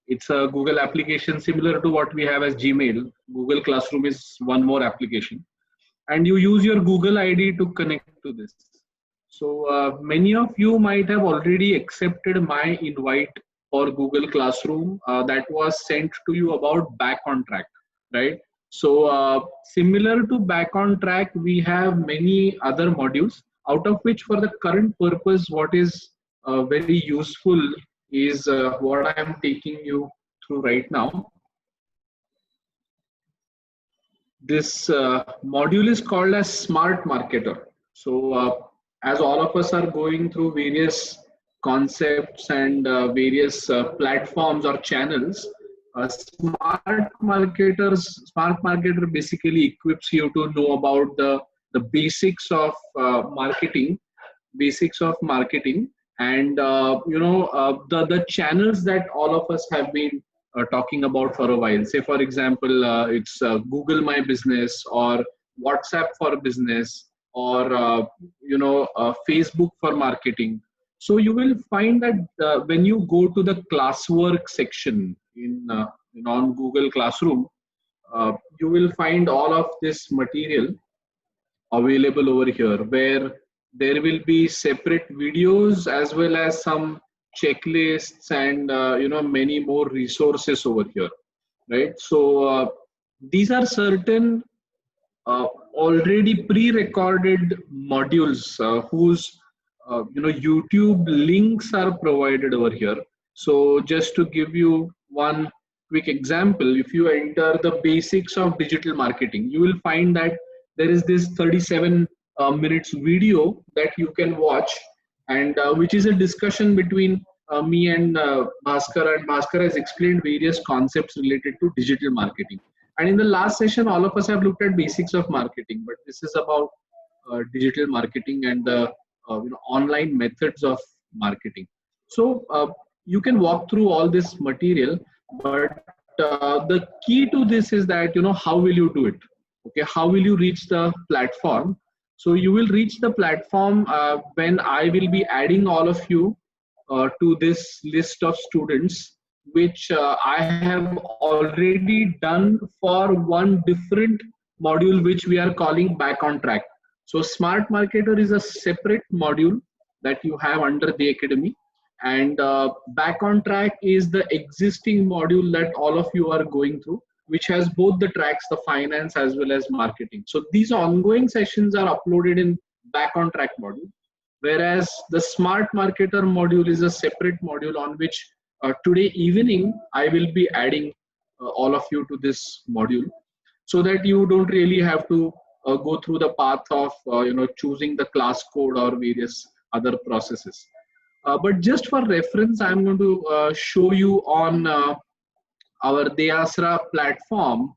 it's a Google application similar to what we have as Gmail. Google Classroom is one more application. And you use your Google ID to connect to this. So many of you might have already accepted my invite for Google Classroom that was sent to you about Back on Track, right? So similar to Back on Track, we have many other modules, out of which for the current purpose, what is very useful is what I am taking you through right now. This module is called as Smart Marketer. So as all of us are going through various concepts and various platforms or channels, Smart Marketer basically equips you to know about the the basics of marketing, and the channels that all of us have been talking about for a while. Say, for example, it's Google My Business, or WhatsApp for Business, or Facebook for marketing. So you will find that when you go to the classwork section on Google Classroom, you will find all of this material available over here, where there will be separate videos as well as some checklists and many more resources over here, right? So these are certain already pre-recorded modules whose YouTube links are provided over here. So just to give you one quick example, if you enter the basics of digital marketing, you will find that there is this 37 minutes video that you can watch, and which is a discussion between me and Bhaskar, and Bhaskar has explained various concepts related to digital marketing. And in the last session, all of us have looked at basics of marketing, but this is about digital marketing and the online methods of marketing. So you can walk through all this material, but the key to this is that how will you do it? Okay, how will you reach the platform? So you will reach the platform when I will be adding all of you to this list of students, which I have already done for one different module, which we are calling Back on Track. So Smart Marketer is a separate module that you have under the Academy, and Back on Track is the existing module that all of you are going through, which has both the tracks, the finance as well as marketing. So these ongoing sessions are uploaded in Back on Track module, whereas the Smart Marketer module is a separate module on which today evening I will be adding all of you to this module, so that you don't really have to go through the path of choosing the class code or various other processes. But just for reference, I'm going to show you on our Deyasra platform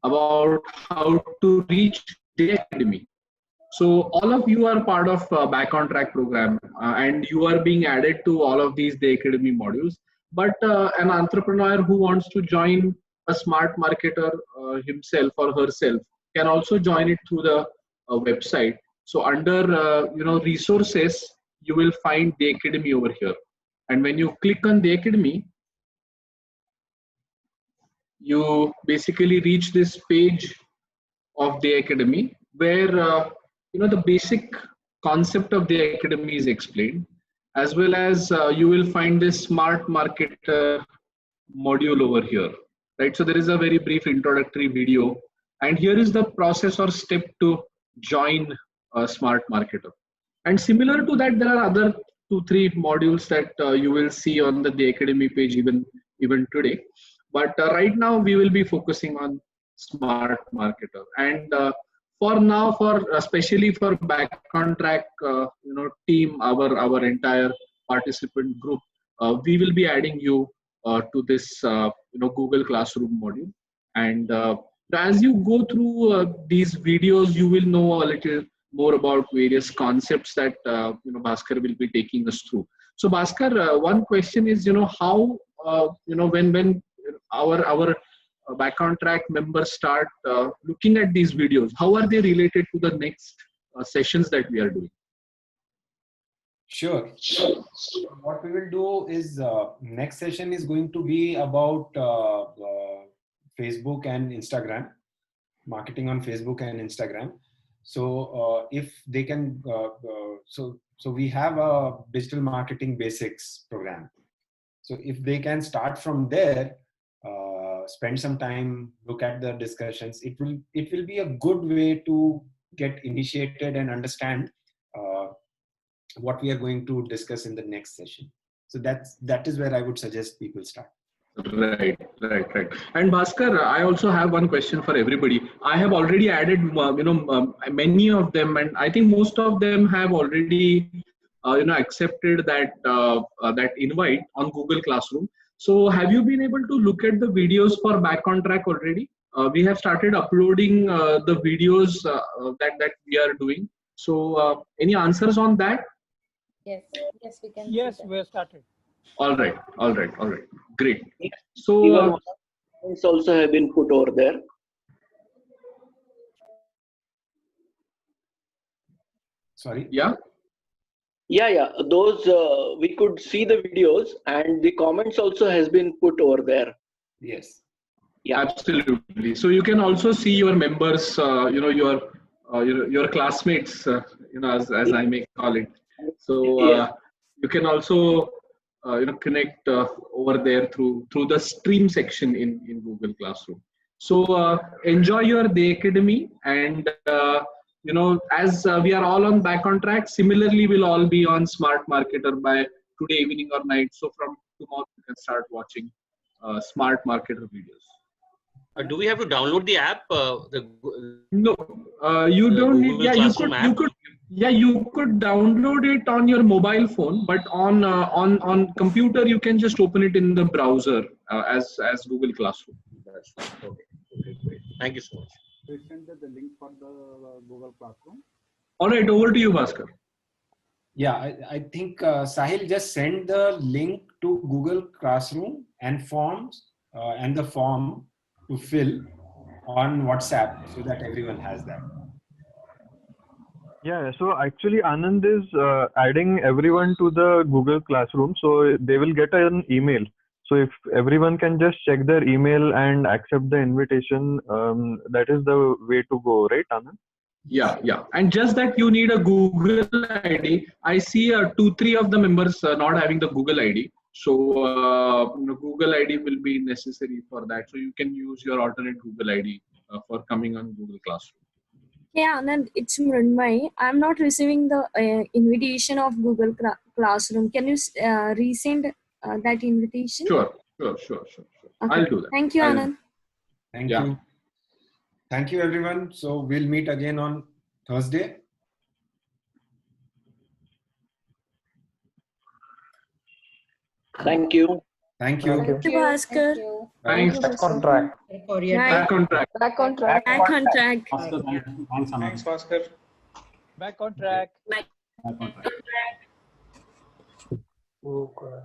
about how to reach the Academy. So all of you are part of Back on Track program, and you are being added to all of these The Academy modules. But an entrepreneur who wants to join a Smart Marketer himself or herself can also join it through the website. So under resources, you will find The Academy over here. And when you click on The Academy, you basically reach this page of The Academy, where the basic concept of The Academy is explained, as well as you will find this Smart Marketer module over here, right? So there is a very brief introductory video, and here is the process or step to join a Smart Marketer. And similar to that, there are other 2-3 modules that you will see on the Academy page even today. But right now we will be focusing on Smart Marketer. And for now, especially for Back on Track team, our entire participant group, we will be adding you to this Google Classroom module. And as you go through these videos, you will know a little more about various concepts that Bhaskar will be taking us through. So Bhaskar, one question is how when our Back on Track members start looking at these videos, how are they related to the next sessions that we are doing? Sure. What we will do is next session is going to be about Facebook and Instagram, marketing on Facebook and Instagram. So if they can, so we have a digital marketing basics program. So if they can start from there, spend some time, look at the discussions, it will be a good way to get initiated and understand what we are going to discuss in the next session. So that is where I would suggest people start. Right. And Bhaskar, I also have one question for everybody. I have already added, many of them, and I think most of them have already, accepted that invite on Google Classroom. So have you been able to look at the videos for Back on Track already? we have started uploading the videos that we are doing. So any answers on that? Yes, yes, we can. Yes, we have started. All right. Great. Even So comments also have been put over there. Sorry. Yeah. Yeah. Those we could see the videos, and the comments also has been put over there. Yes. Yeah. Absolutely. So you can also see your members, your classmates, as I may call it. So you can also connect over there through the stream section in Google Classroom. So enjoy your Day Academy, and as we are all on Back on Track, similarly we'll all be on Smart Marketer by today evening or night. So from tomorrow you can start watching Smart Marketer videos. Do we have to download the app? No, you don't need. Yeah, you could download it on your mobile phone, but on computer you can just open it in the browser as Google Classroom. That's fine. Okay, great. Thank you so much. We send the link for the Google Classroom. All right, over to you, Bhaskar. Yeah, I think Sahil just send the link to Google Classroom and forms and the form to fill on WhatsApp so that everyone has that. Yeah, so actually Anand is adding everyone to the Google Classroom, so they will get an email. So if everyone can just check their email and accept the invitation, that is the way to go, right, Anand? Yeah. And just that you need a Google ID. I see 2-3 of the members not having the Google ID. So Google ID will be necessary for that. So you can use your alternate Google ID for coming on Google Classroom. Yeah, Anand, it's Mrunmay. I'm not receiving the invitation of Google Classroom. Can you resend that invitation? Sure. Okay. I'll do that. Thank you, Anand. Thank you. Thank you, everyone. So we'll meet again on Thursday. Thank you. Thank you. Thank you, Bhaskar. Thanks. Back on track. Back on track. Back on track. Back on track. Thanks, Bhaskar. Back on track. Back on track. Okay.